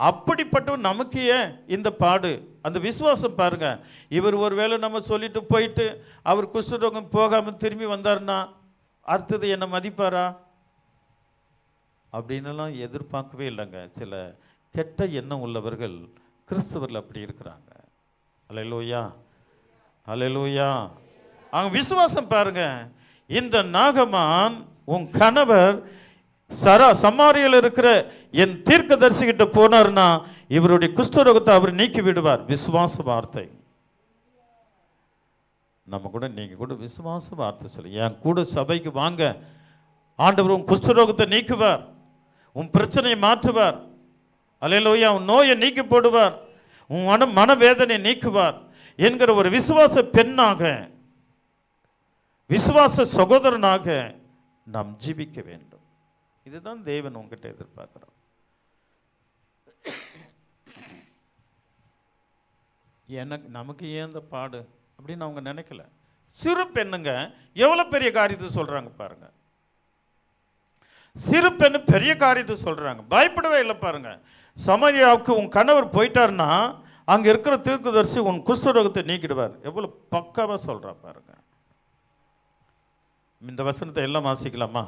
S1: அப்படிப்பட்டவன் நமக்கு ஏன் இந்த பாடு? அந்த விசுவாசம் பாருங்க. இவர் ஒரு வேளை நம்ம சொல்லிட்டு போயிட்டு அவர் குஷ்டரோகம் போகாம திரும்பி வந்தார்னா அடுத்தது என்ன மதிப்பாரா அப்படின்னுலாம் எதிர்பார்க்கவே இல்லைங்க. சில கெட்ட எண்ணம் உள்ளவர்கள் கிறிஸ்தவர்கள் அப்படி இருக்கிறாங்க. அல்லேலூயா. அல்லேலூயா. அவங்க விசுவாசம் பாருங்க. இந்த நாகமான் உன் கணவர் சமாரியில் இருக்கிற என் தீர்க்கதரிசிகிட்ட போனார்னா இவருடைய குஷ்டரோகத்தை அவர் நீக்கி விடுவார். விசுவாச வார்த்தை. நம்ம கூட நீங்க கூட விசுவாச வார்த்தை சொல்லி என் கூட சபைக்கு வாங்க, ஆண்டவர் உன் குஷ்டரோகத்தை நீக்குவார், உன் பிரச்சனையை மாற்றுவார். அல்லேலூயா. உன் நோயை நீக்கி போடுவார், உன் மனவேதனை நீக்குவார் என்கிற ஒரு விசுவாச பெண்ணாக, விசுவாச சகோதரனாக நாம் ஜீவிக்க வேண்டும். இதுதான் தேவன் உங்ககிட்ட எதிர்பார்க்கிறார். நமக்கு ஏன் இந்த பாடு அப்படின்னு அவங்க நினைக்கல. சிறு பெண்ணுங்க எவ்வளவு பெரிய காரியத்தை சொல்றாங்க பாருங்க. சிறு பெண்ணு பெரிய காரியத்தை சொல்றாங்க, பயப்படவே இல்லை பாருங்க. சமாரியாவுக்கு உன் கணவர் போயிட்டாருன்னா அங்க இருக்கிற தீர்க்கதரிசி உன் குஷ்டரோகத்தை நீக்கிடுவார். எவ்வளவு பக்காவா சொல்றா பாருங்க. இந்த வசனத்தை எல்லாம் வாசிக்கலாமா?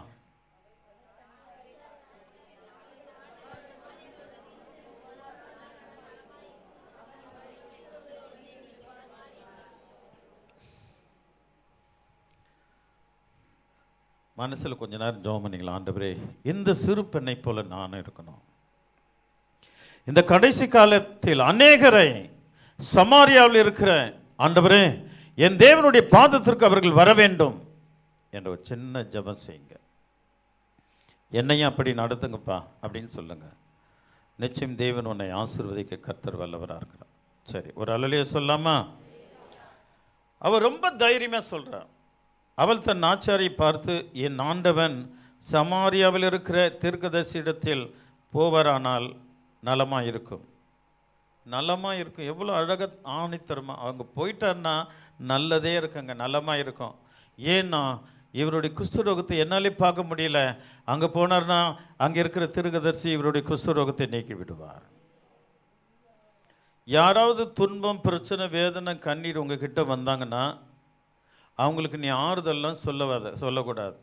S1: மனசில் கொஞ்ச நேரம் ஜெபம் பண்ணிக்கலாம். ஆண்டவரே, இந்த சிறு பெண்ணை போல நான் இருக்கணும். இந்த கடைசி காலத்தில் அநேகரை சமாரியாவில் இருக்கிற ஆண்டவரே என் தேவனுடைய பாதத்திற்கு அவர்கள் வர வேண்டும் என்ற ஒரு சின்ன ஜெபம் செய்யுங்க. என்னையும் அப்படி நடத்துங்கப்பா அப்படின்னு சொல்லுங்க. நிச்சயம் தேவன் உன்னை ஆசீர்வதிக்க கர்த்தர் வல்லவராக இருக்கிறார். சரி, ஒரு அல்லேலூயா சொல்லாமா? அவர் ரொம்ப தைரியமாக சொல்றார். அவள் தன் நாச்சியாரை பார்த்து, என் ஆண்டவன் சமாரியாவில் இருக்கிற தீர்க்கதரிசியிடத்தில் போவாரானால் நலமாக இருக்கும். நலமாக இருக்கும். எவ்வளோ அழக ஆணித்தரமா அவங்க போயிட்டார்னா நல்லதே இருக்குங்க, நலமாக இருக்கும். ஏன்னா இவருடைய குஷ்டரோகத்தை என்னாலே பார்க்க முடியல, அங்கே போனார்னா அங்கே இருக்கிற தீர்க்கதரிசி இவருடைய குஷ்டரோகத்தை நீக்கி விடுவார். யாராவது துன்பம், பிரச்சனை, வேதனை, கண்ணீர் உங்ககிட்ட வந்தாங்கன்னா அவங்களுக்கு நீ ஆறுதல்லாம் சொல்லக்கூடாது.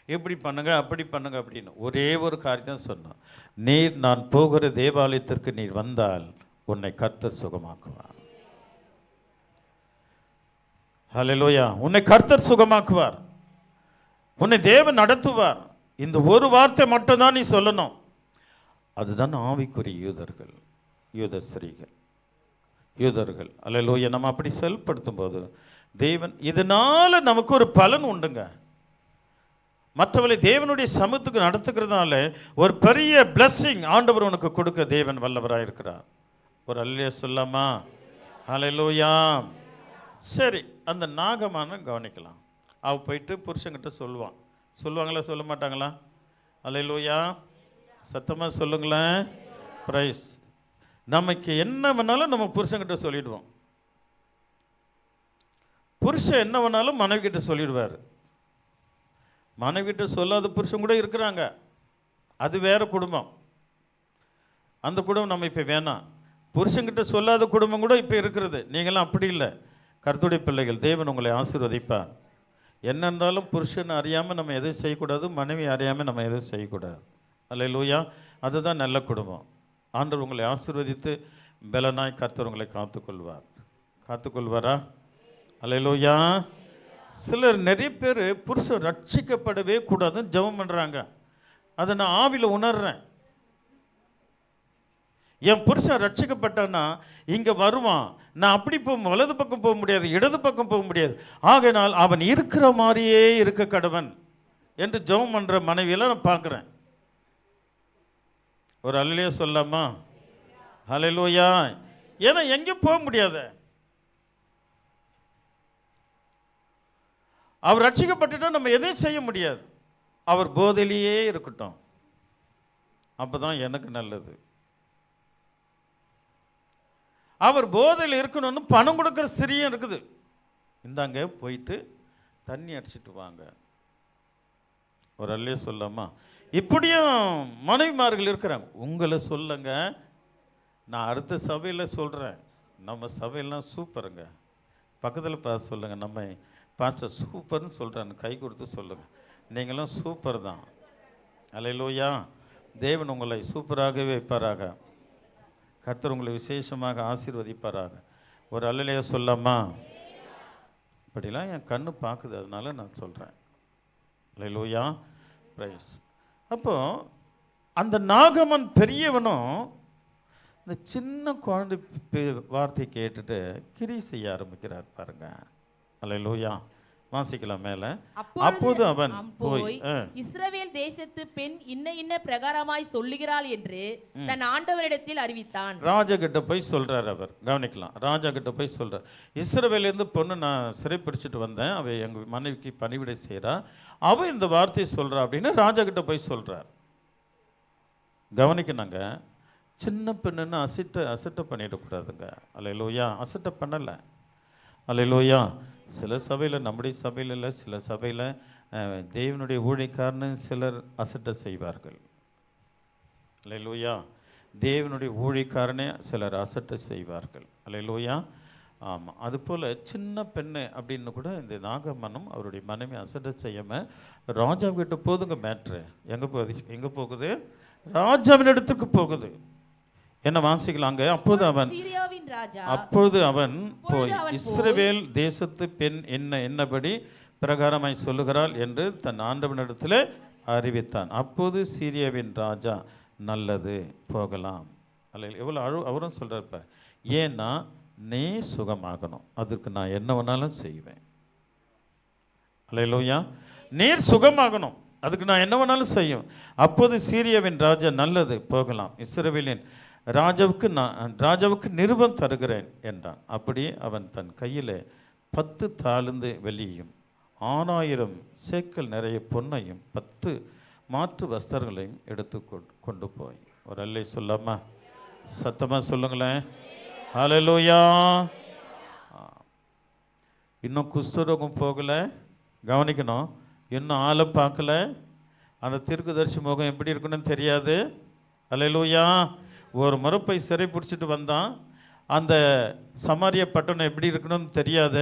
S1: இப்படி பண்ணுங்க அப்படி பண்ணுங்க அப்படின்னு. ஒரே ஒரு காரியம் சொன்னான், நீர் நான் போகிற தேவாலயத்திற்கு நீர் வந்தால் உன்னை கர்த்தர் சுகமாக்குவார். ஹல்லேலூயா. உன்னை கர்த்தர் சுகமாக்குவார், உன்னை தேவன் நடத்துவார். இந்த ஒரு வார்த்தை மட்டும்தான் நீ சொல்லணும். அதுதான் ஆவிக்குரிய யூதர்கள், யூத ஸ்திரீகள், யூதர்கள். ஹல்லேலூயா. நம்ம அப்படி செயல்படுத்தும் போது தேவன் இதனால நமக்கு ஒரு பலன் உண்டுங்க. மற்றவர்களை தேவனுடைய சமூகத்துக்கு நடத்துக்கிறதுனால ஒரு பெரிய blessing ஆண்டவர் உனக்கு கொடுக்க தேவன் வல்லவராக இருக்கிறார். ஒரு அல்லேலூயா சொல்லாமா? ஹல்லேலூயா. சரி, அந்த நாகமான கவனிக்கலாம். அவ போயிட்டு புருஷன்கிட்ட சொல்லுவாங்களா சொல்ல மாட்டாங்களா? ஹல்லேலூயா. சத்தமாக சொல்லுங்களேன். பிரைஸ். நமக்கு என்ன வேணாலும் நம்ம புருஷன்கிட்ட சொல்லிடுவோம். புருஷன் என்ன வேணாலும் மனைவி கிட்ட சொல்லிடுவார். மனைவி கிட்ட சொல்லாத புருஷன் கூட இருக்கிறாங்க. அது வேற குடும்பம். அந்த குடும்பம் நம்ம இப்போ வேணாம். புருஷன்கிட்ட சொல்லாத குடும்பம் கூட இப்போ இருக்கிறது. நீங்களாம் அப்படி இல்லை. கர்த்தருடைய பிள்ளைகள், தேவன் உங்களை ஆசீர்வதிப்பார். என்ன இருந்தாலும் புருஷன் அறியாமல் நம்ம எதுவும் செய்யக்கூடாது, மனைவி அறியாமல் நம்ம எதுவும் செய்யக்கூடாது. அல்லேலூயா. அதுதான் நல்ல குடும்பம். ஆண்டவர் உங்களை ஆசீர்வதித்து பலனாய் கர்த்தர் உங்களை காத்துக்கொள்வாரா? அல்லேலூயா. சிலர் நிறைய பேர் புருஷன் ரட்சிக்கப்படவே கூடாதுன்னு ஜெபம் பண்ணுறாங்க. அதை நான் ஆவியில் உணர்றேன். என் புருஷன் ரட்சிக்கப்பட்டான்னா இங்கே வருவான், நான் அப்படி வலது பக்கம் போக முடியாது, இடது பக்கம் போக முடியாது, ஆகையினால் அவன் இருக்கிற மாதிரியே இருக்க கடவன் என்று ஜெபம் பண்ணுற மனைவியெல்லாம் நான் பார்க்குறேன். ஒரு அல்லேலூயா சொல்லாமா? ஹல்லேலூயா. ஏன்னா எங்கேயும் போக முடியாத. அவர் ரட்சிக்கப்பட்டுட்டா நம்ம எதையும் செய்ய முடியாது. அவர் போதையிலேயே இருக்கட்டும், அப்பதான் எனக்கு நல்லது. அவர் போதையில் இருக்கணும்னு பணம் கொடுக்குற சிறியம் இருக்குது. இந்தாங்க போயிட்டு தண்ணி அடிச்சிட்டு வாங்க. ஒரு அல்லேலூயா சொல்லாமா? இப்படியும் மனைவிமார்கள் இருக்கிறாங்க. உங்களை சொல்லுங்க, நான் அடுத்த சபையில் சொல்கிறேன். நம்ம சபையெல்லாம் சூப்பருங்க. பக்கத்தில் பார்த்து சொல்லுங்கள், நம்ம பாஸ்டர் சூப்பர்னு சொல்கிறான்னு கை கொடுத்து சொல்லுங்கள். நீங்களும் சூப்பர் தான். அல்லேலூயா. தேவன் உங்களை சூப்பராகவே வைப்பாராக. கர்த்தர் உங்களை விசேஷமாக ஆசீர்வதிப்பாராக. ஒரு அல்லேலூயா சொல்லாமா? இப்படிலாம் என் கண்ணு பார்க்குது, அதனால நான் சொல்கிறேன். அல்லேலூயா. பிரைஸ். அப்போது அந்த நாகமன் பெரியவனும் இந்த சின்ன குழந்தை வார்த்தை கேட்டுட்டு கிரி செய்ய ஆரம்பிக்கிறார் பாருங்க. அல்லேலூயா. வாசிக்கலாம் மேல. அப்போது அவன் போய்
S2: இஸ்ரவேல் தேசத்து பெண் இன்ன பிரகாரமாய் சொல்லுகிறாள் என்று தன் ஆண்டவரிடத்தில் அறிவித்தான்.
S1: ராஜா கிட்ட போய் சொல்றார் அவர். கவனிக்கலாம். ராஜா கிட்ட போய் சொல்றார், இஸ்ரவேலேருந்து பொண்ணு நான் சிறைப்பிடிச்சிட்டு வந்தேன், அவ எங்க மனைவிக்கு பணிவிடை செய்யறா, அவ இந்த வார்த்தையை சொல்றா அப்படின்னு ராஜா கிட்ட போய் சொல்றார். கவனிக்கணுங்க. சின்ன பெண்ணுன்னு அசட்டை பண்ணிடக்கூடாதுங்க. அல்லேலூயா. அசட்டை பண்ணலை. அல்லேலூயா. சில சபையில், நம்முடைய சபையில் இல்லை, சில சபையில் தேவனுடைய ஊழியக்காரன்னு சிலர் அசட்டை செய்வார்கள். அல்லேலூயா. தேவனுடைய ஊழியக்காரனே சிலர் அசட்டை செய்வார்கள். அல்லேலூயா. ஆமாம். அதுபோல் சின்ன பெண்ணு அப்படின்னு கூட இந்த நாகமனம் அவருடைய மனைவி அசட்டை செய்யாமல் ராஜாவிட்ட போதுங்க. மேட்ரு எங்கே போகுது? ராஜாவின் இடத்துக்கு போகுது. என்ன வாசிக்கலாங்க? அப்பொழுது அவன் போய் இஸ்ரவேல் தேசத்து பெண் என்னபடி பிரகாரமாய் சொல்லுகிறாள் என்று தன் ஆண்டவனிடத்தில் அறிவித்தான். அப்போது சீரியாவின் ராஜா, நல்லது, போகலாம். அல்ல எவ்வளோ அவரும் சொல்கிறப்ப, ஏன்னா நீ சுகமாகணும், அதுக்கு நான் என்ன வேணாலும் செய்வேன். அல்லேலூயா. நீர் சுகமாகணும், அதுக்கு நான் என்ன வேணாலும் செய்யும். அப்போது சீரியாவின் ராஜா, நல்லது, போகலாம், இஸ்ரவேலின் ராஜாவுக்கு நிருபம் தருகிறேன் என்றான். அப்படி அவன் தன் கையில் 10 தாலந்து வெள்ளியும் 6000 சேக்கல் நிறைய பொன்னையும் 10 மாற்று வஸ்திரங்களையும் எடுத்து கொண்டு போய், ஒரு அல்லை சொல்லாமா? சத்தமாக சொல்லுங்களேன். ஹல்லேலூயா. இன்னும் குஷ்டரோகம் போகலை. கவனிக்கணும். இன்னும் ஆளை பார்க்கல. அந்த தீர்க்கதரிசி முகம் எப்படி இருக்குன்னு தெரியாது. ஹல்லேலூயா. ஒரு முறை போய் சிறை பிடிச்சிட்டு வந்தான். அந்த சமாரிய பட்டணம் எப்படி இருக்கணும்னு தெரியாது.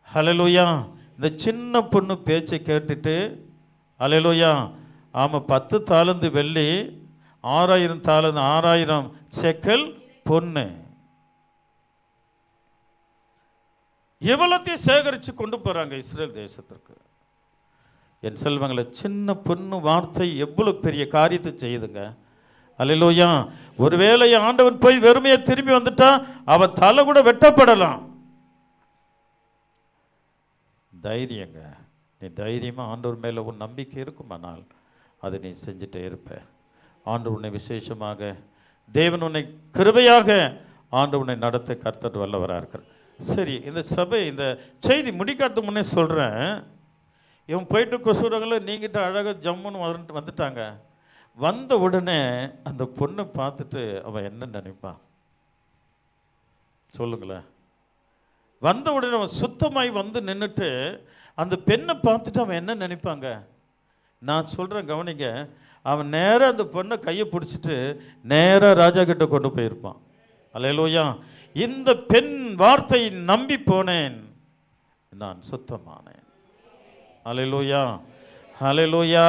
S1: ஹல்லேலூயா. இந்த சின்ன பொண்ணு பேச்சை கேட்டுட்டு, ஹல்லேலூயா, ஆமாம், 10 தாலந்து வெள்ளி, 6000 சேக்கல் பொண்ணு, எவ்வளோத்தையும் சேகரித்து கொண்டு போகிறாங்க இஸ்ரேல் தேசத்திற்கு. என் செல்வங்களை, சின்ன பொண்ணு வார்த்தை எவ்வளோ பெரிய காரியத்தை செய்யுதுங்க. அல்லேலூயா. ஒருவேளை ஆண்டவன் போய் வெறுமையை திரும்பி வந்துட்டா அவன் தலை கூட வெட்டப்படலாம். தைரியங்க. நீ தைரியமாக ஆண்டவர் மேலே உன் நம்பிக்கை இருக்குமானால் அதை நீ செஞ்சுட்டே இருப்ப. ஆண்டவர் உன்னை விசேஷமாக, தேவன் உன்னை கிருபையாக ஆண்டவர் உன்னை நடத்த கர்த்தர் வல்லவராக இருக்கிறார். சரி, இந்த சபை இந்த செய்தி முடிக்காத முன்னே சொல்கிறேன். இவன் போயிட்டு கொசுரங்களை நீங்கிட்ட அழகாக ஜம்முன்னு வந்துட்டாங்க. வந்த உடனே அந்த பொண்ணை பார்த்துட்டு அவன் என்ன நினைப்பான் சொல்லுங்களேன்? வந்த உடனே அவன் சுத்தமாய் வந்து நின்றுட்டு அந்த பெண்ணை பார்த்துட்டு அவன் என்ன நினைப்பாங்க? நான் சொல்கிறேன், கவனிங்க. அவன் நேராக அந்த பொண்ணை கையை பிடிச்சிட்டு நேராக ராஜா கிட்ட கொண்டு போயிருப்பான். அல்லேலூயா. இந்த பெண் வார்த்தையை நம்பி போனேன், நான் சுத்தமானேன். அல்லேலூயா, அல்லேலூயா.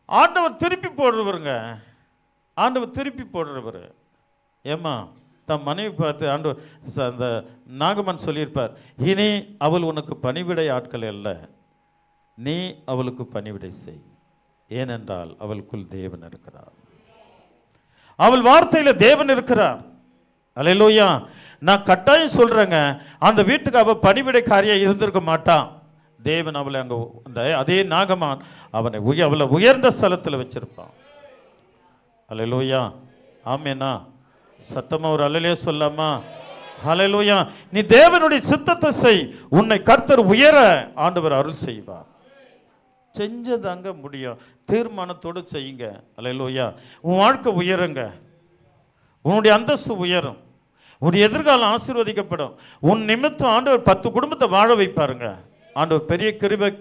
S1: ஆண்டவர் திருப்பி போடுறவருங்க, ஆண்டவர் திருப்பி போடுறவர். ஏம்மா தம் மனைவி பார்த்து ஆண்டவர் அந்த நாகமன் சொல்லியிருப்பார், இனி அவள் உனக்கு பணிவிடை ஆட்கள் அல்ல, நீ அவளுக்கு பணிவிடை செய், ஏனென்றால் அவளுக்குள் தேவன் இருக்கிறார், அவள் வார்த்தையில் தேவன் இருக்கிறார். அல்லேலூயா. நான் கட்டாயம் சொல்றேங்க, அந்த வீட்டுக்கு அவள் பணிவிடைக்காரியா இருந்திருக்க மாட்டான். தேவன் அவளை அங்கே அந்த அதே நாகமான் அவனை அவளை உயர்ந்த ஸ்தலத்தில் வச்சிருப்பான். அல்லேலூயா. ஆமேனா? சத்தமா ஒரு அல்லேலூயா சொல்லாமா? அல்லேலூயா. நீ தேவனுடைய சித்தத்தை செய், உன்னை கர்த்தர் உயர ஆண்டவர் அருள் செய்வார். செஞ்சதாங்க முடியும். தீர்மானத்தோடு செய்யுங்க. அல்லேலூயா. உன் வாழ்க்கை உயருங்க, உன்னுடைய அந்தஸ்து உயரும், உன்னுடைய எதிர்காலம் ஆசீர்வதிக்கப்படும். உன் நிமித்தம் ஆண்டவர் 10 குடும்பத்தை வாழ வைப்பாருங்க. ஆண்டவர் பெரிய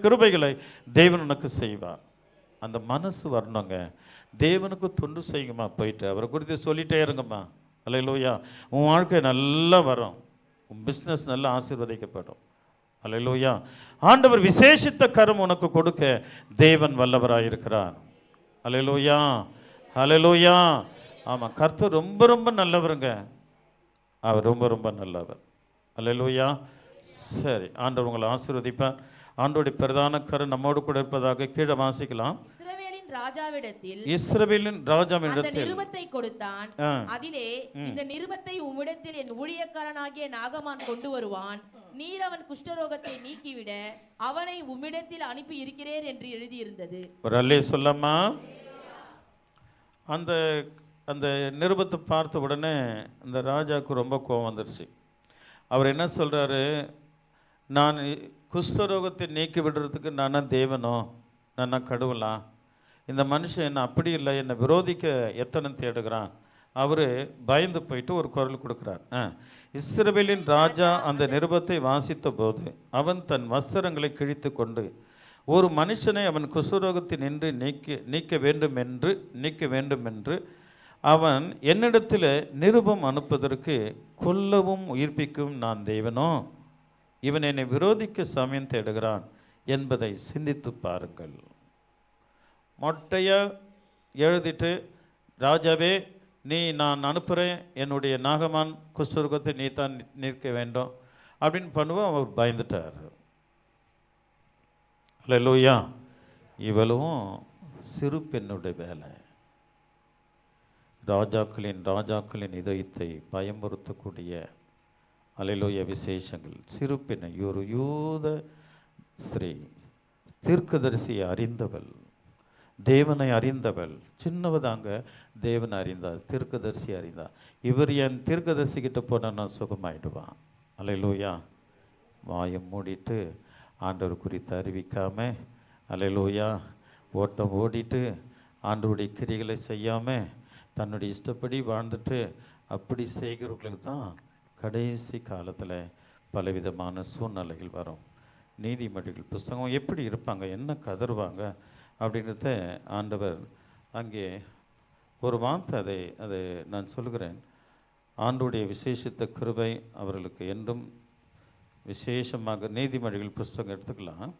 S1: கிருபைகளை தேவன் உனக்கு செய்வார். அந்த மனசு வரணுங்க. தேவனுக்கு தொண்டு செய்யுங்கம்மா, போயிட்டு அவரை குறித்து சொல்லிட்டே இருங்கம்மா. அல்லேலூயா. உன் வாழ்க்கை நல்லா வரும், உன் பிஸ்னஸ் நல்லா ஆசீர்வதிக்கப்படும். அல்லேலூயா. ஆண்டவர் விசேஷித்த கரம் உனக்கு கொடுக்க தேவன் வல்லவராக இருக்கிறார். அல்லேலூயா, அல்லேலூயா. ஆமாம், கர்த்தர் ரொம்ப ரொம்ப நல்லவருங்க, அவர் ரொம்ப ரொம்ப நல்லவர். அல்லேலூயா. சரி, ஆண்டவர் உங்களை ஆசீர்வதிப்பார். ஆண்டவருடைய பிரதான கரு நம்மோடு கூட இருப்பதாக கீழே வாசிக்கலாம். இஸ்ரவேலின் ராஜாவினிடத்தில்
S2: நிருபத்தை கொடுத்தான். அதிலே, இந்த நிருபத்தை உம்மிடத்தில் என் ஊழியக்காரனாகிய நாகமான் கொண்டு வருவான், நீர் அவன் குஷ்டரோகத்தை நீக்கிவிட அவனை உம்மிடத்தில் அனுப்பி இருக்கிறேன் என்று எழுதியிருந்தது.
S1: ஒரு அல்லே சொல்லாமா? அந்த அந்த நிருபத்தை பார்த்த உடனே இந்த ராஜாவுக்கு ரொம்ப கோபம் வந்துடுச்சு. அவர் என்ன சொல்கிறாரு, நான் குஷ்டரோகத்தை நீக்கி விடுறதுக்கு நானா தேவனோ, நானா கடவுளா? இந்த மனுஷன் என்ன அப்படி இல்லை, என்னை விரோதிக்க எத்தனை தேடுகிறான். அவர் பயந்து போயிட்டு ஒரு குரல் கொடுக்குறார். இஸ்ரவேலின் ராஜா அந்த நிருபத்தை வாசித்த போது அவன் தன் வஸ்திரங்களை கிழித்து கொண்டு, ஒரு மனுஷனை அவன் குஷ்டரோகத்தை நின்று நீக்க வேண்டும் என்று அவன் என்னிடத்தில் நிருபம் அனுப்புவதற்கு கொல்லவும் உயிர்ப்பிக்கும் நான் தேவனோ, இவன் என்னை விரோதிக்க சமயம் தேடுகிறான் என்பதை சிந்தித்து பாருங்கள். மொட்டையாக எழுதிட்டு, ராஜாவே நீ நான் அனுப்புகிறேன், என்னுடைய நாகமான் குஷ்டரோகத்தை நீ தான் நிற்க வேண்டும் அப்படின்னு பண்ணுவோம். அவர் பயந்துட்டார். அல்லேலூயா. இவளும் சிறு பெண்ணுடைய வேலை. ராஜாக்களின் இதயத்தை பயமுறுத்தக்கூடிய அல்லேலூயா விசேஷங்கள். சிறு பெண்ணை, ஒரு யூத ஸ்திரீ, தீர்க்கதரிசியை அறிந்தவள், தேவனை அறிந்தவள். சின்னவதாங்க, தேவனை அறிந்தாள், தீர்க்கதரிசி அறிந்தாள். இவர் என் தீர்க்கதரிசி கிட்ட போனால் நான் சுகமாயிடுவான். அல்லேலூயா. வாயம் மூடிட்டு ஆண்டவர் குறித்து அறிவிக்காம, அல்லேலூயா, ஓட்டம் ஓடிட்டு ஆண்டவருடைய கிரிகளை செய்யாமல் தன்னுடைய இஷ்டப்படி வாழ்ந்துட்டு அப்படி செய்கிறவர்களுக்கு தான் கடைசி காலத்தில் பலவிதமான சூழ்நிலைகள் வரும். நீதிமொழிகள் புஸ்தகம் எப்படி இருப்பாங்க, என்ன கதறுவாங்க அப்படின்றத ஆண்டவர் அங்கே ஒரு வார்த்தை அதை நான் சொல்கிறேன். ஆண்டவருடைய விசேஷித்த கிருபை அவர்களுக்கு என்றும் விசேஷமாக. நீதிமொழிகள் புஸ்தகம் எடுத்துக்கலாம்,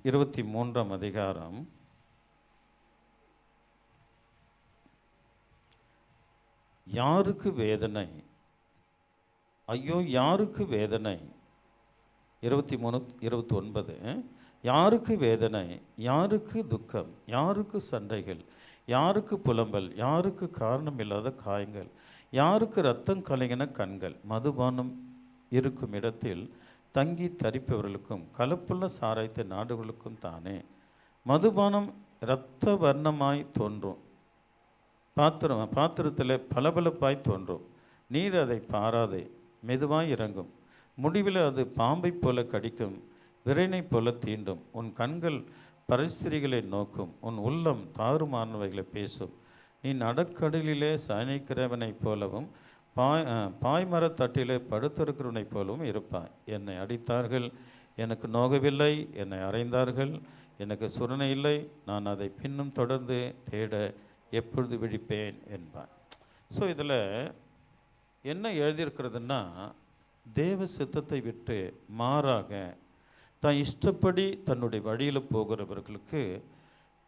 S1: 23ஆம் அதிகாரம், யாருக்கு வேதனை, ஐயோ யாருக்கு வேதனை. 23:29, யாருக்கு வேதனை, யாருக்கு துக்கம், யாருக்கு சண்டைகள், யாருக்கு புலம்பல், யாருக்கு காரணம் இல்லாத காயங்கள், யாருக்கு இரத்தம் கலங்கின கண்கள், மதுபானம் இருக்கும் இடத்தில் தங்கி தரிப்பவர்களுக்கும் கலப்புள்ள சாராயத்தை நாடுகளுக்கும் தானே. மதுபானம் இரத்த வர்ணமாய் தோன்றும், பாத்திரத்தில் பளபளப்பாய் தோன்றும். நீர் அதை பாராதே, மெதுவாய் இறங்கும். முடிவில் அது பாம்பை போல கடிக்கும், விரைனை போல தீண்டும். உன் கண்கள் பரிஸ்திரிகளை நோக்கும், உன் உள்ளம் தாறுமானவைகளை பேசும். நீ நடுக்கடலிலே சயனிக்கிறவனைப் போலவும் பாய்மரத்தட்டிலே படுத்திருக்கிறவனைப் போலவும் இருப்பாய். என்னை அடித்தார்கள், எனக்கு நோகவில்லை. என்னை அறைந்தார்கள், எனக்கு சுரணை இல்லை. நான் அதை பின்னும் தொடர்ந்து தேட எப்பொழுது விழிப்பேன் என்பான். ஸோ இதில் என்ன எழுதியிருக்கிறதுன்னா, தேவ சித்தத்தை விட்டு மாறாக தான் இஷ்டப்படி தன்னுடைய வழியில் போகிறவர்களுக்கு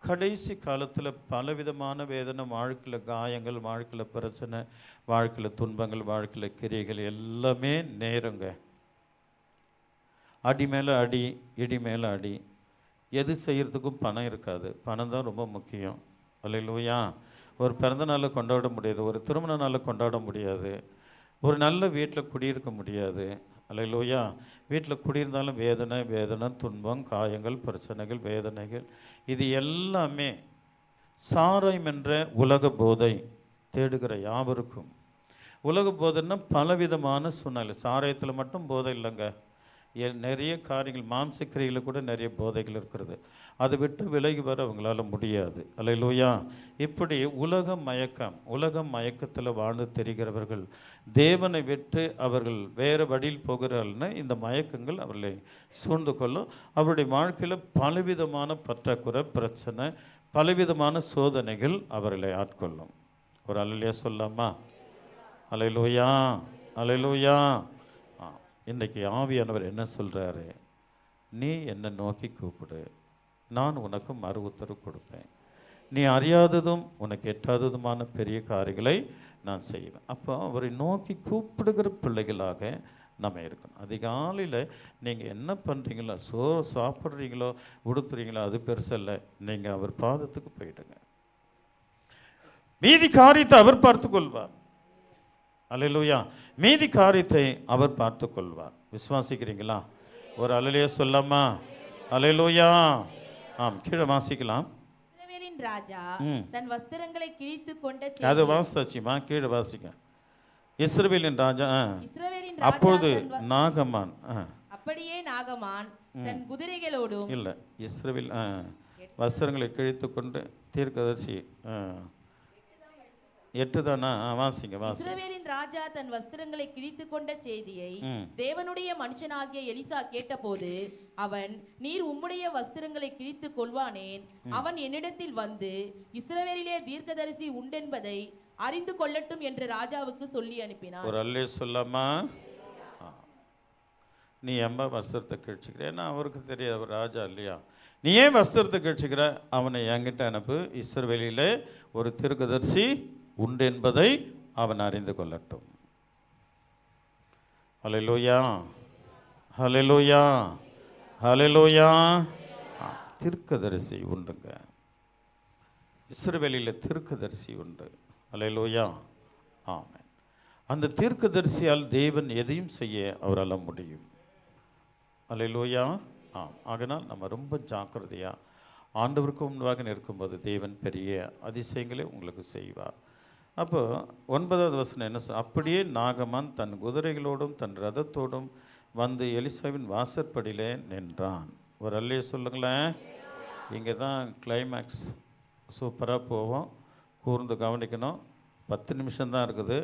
S1: கடைசி காலத்தில் பலவிதமான வேதனை, வாழ்க்கையில் காயங்கள், வாழ்க்கையில் பிரச்சனை, வாழ்க்கையில் துன்பங்கள், வாழ்க்கையில் கிரியைகள் எல்லாமே நேருங்க. அடி மேலே அடி, இடி மேலே அடி. எது செய்கிறதுக்கும் பணம் இருக்காது. பணம் தான் ரொம்ப முக்கியம். அல்லேலூயா. ஒரு பிறந்த நாளை கொண்டாட முடியாது, ஒரு திருமண நாளை கொண்டாட முடியாது, ஒரு நல்ல வீட்டில் குடியிருக்க முடியாது. அல்லேலூயா. வீட்டில் குடியிருந்தாலும் வேதனை, துன்பம், காயங்கள், பிரச்சனைகள், வேதனைகள், இது எல்லாமே சாராயம் என்ற உலக போதை தேடுகிற யாவருக்கும். உலக போதைன்னா பலவிதமான சூழ்நிலை. சாராயத்தில் மட்டும் போதை இல்லைங்க, நிறைய காரியங்கள், மாம்சக்கிரையில் கூட நிறைய போதைகள் இருக்கிறது. அதை விட்டு விலகி வர அவங்களால முடியாது. அல்லேலூயா. இப்படி உலக மயக்கத்தில் வாழ்ந்து தெரிகிறவர்கள் தேவனை விட்டு அவர்கள் வேறு வழியில் போகிறார்கள்னா இந்த மயக்கங்கள் அவர்களை சூழ்ந்து கொள்ளும். அவருடைய வாழ்க்கையில் பலவிதமான பற்றாக்குறை, பிரச்சனை, பலவிதமான சோதனைகள் அவர்களை ஆட்கொள்ளும். ஒரு அல்லேலூயா சொல்லாமா? அல்லேலூயா, அல்லேலூயா. இன்றைக்கி ஆவியானவர் என்ன சொல்கிறாரு? நீ என்னை நோக்கி கூப்பிடு, நான் உனக்கு மறு உத்தரவு கொடுப்பேன். நீ அறியாததும் உனக்கு எட்டாததுமான பெரிய காரியங்களை நான் செய்வேன். அப்போ அவரை நோக்கி கூப்பிடுகிற பிள்ளைகளாக நம்ம இருக்கணும். அதிகாலையில் நீங்கள் என்ன பண்ணுறீங்களோ, சாப்பிட்றீங்களோ, உடுத்துறீங்களோ, அது பெருசல்ல. நீங்கள் அவர் பாதத்துக்கு போயிடுங்க. மீதி காரியத்தை அவர் பார்த்து கொள்வார். அல்லேலூயா. மீதி காரியத்தை அவர் பார்த்து கொள்வார். விசுவாசிக்கிறீங்களா? ஒரு அல்லேலூயா சொல்லாமா? அல்லேலூயா. ஆம், கீழே வாசிக்கலாம்.
S2: இஸ்ரவேலின் ராஜா தன் வஸ்திரங்களை கிழித்து கொண்ட
S1: அது வாசித்தாச்சுமா, கீழே வாசிக்க. இஸ்ரவேலின் ராஜா அப்பொழுது நாகமான்,
S2: அப்படியே நாகமான் தன் குதிரைகளோடும்
S1: இல்லை, இஸ்ரவேல் வஸ்திரங்களை கிழித்து கொண்டு தீர்க்கதரிசி 8 தானா? வாசிங்க.
S2: இஸ்ரவேலின் ராஜா தன் வஸ்திரங்களை கிழித்து கொண்ட செய்தியை தேவனுடைய மனுஷனாகிய எலிசா கேட்டபோது அவன், நீர் உம்முடைய வஸ்திரங்களை கிழித்து கொள்வானேன்? அவன் என்னிடத்தில் வந்து இஸ்ரவேலிலே தீர்க்கதரிசி உண்டென்பதை அறிந்து கொள்ளட்டும் என்று ராஜாவுக்கு சொல்லி அனுப்பினான்.
S1: ஒரு அல்லே சொல்லாமா? நீ எம்ப வஸ்திரத்தை கிழிச்சுக்கிற? ஏன்னா அவருக்கு தெரியாது, அவர் ராஜா இல்லையா. நீ ஏன் வஸ்திரத்தை கிழிச்சுக்கிற? அவனை என்கிட்ட அனுப்பு. இஸ்ரவேலிலே ஒரு தீர்க்கதரிசி உண்டு என்பதை அவன் அறிந்து கொள்ளட்டும். ஹல்லேலூயா, ஹல்லேலூயா, ஹல்லேலூயா. தீர்க்கதரிசி உண்டுங்க, இஸ்ரவேலில் தீர்க்கதரிசி உண்டு. ஹல்லேலூயா, ஆமென். அந்த தீர்க்கதரிசியால் தேவன் எதையும் செய்ய அவரால் முடியும். ஹல்லேலூயா. ஆகினால் நம்ம ரொம்ப ஜாக்கிரதையாக ஆண்டவருக்கு முன்பாக நிற்கும்போது தேவன் பெரிய அதிசயங்களை உங்களுக்கு செய்வார். அப்போ 9வது வசனம் என்ன அப்படியே நாகமான் தன் குதிரைகளோடும் தன் ரதத்தோடும் வந்து எலிசாவின் வாசற்படியிலே நின்றான். ஒரு அல்லே சொல்லுங்களேன். இங்கே தான் கிளைமேக்ஸ். சூப்பராக போவோம், கூர்ந்து கவனிக்கணும். 10 நிமிஷம்தான் இருக்குது.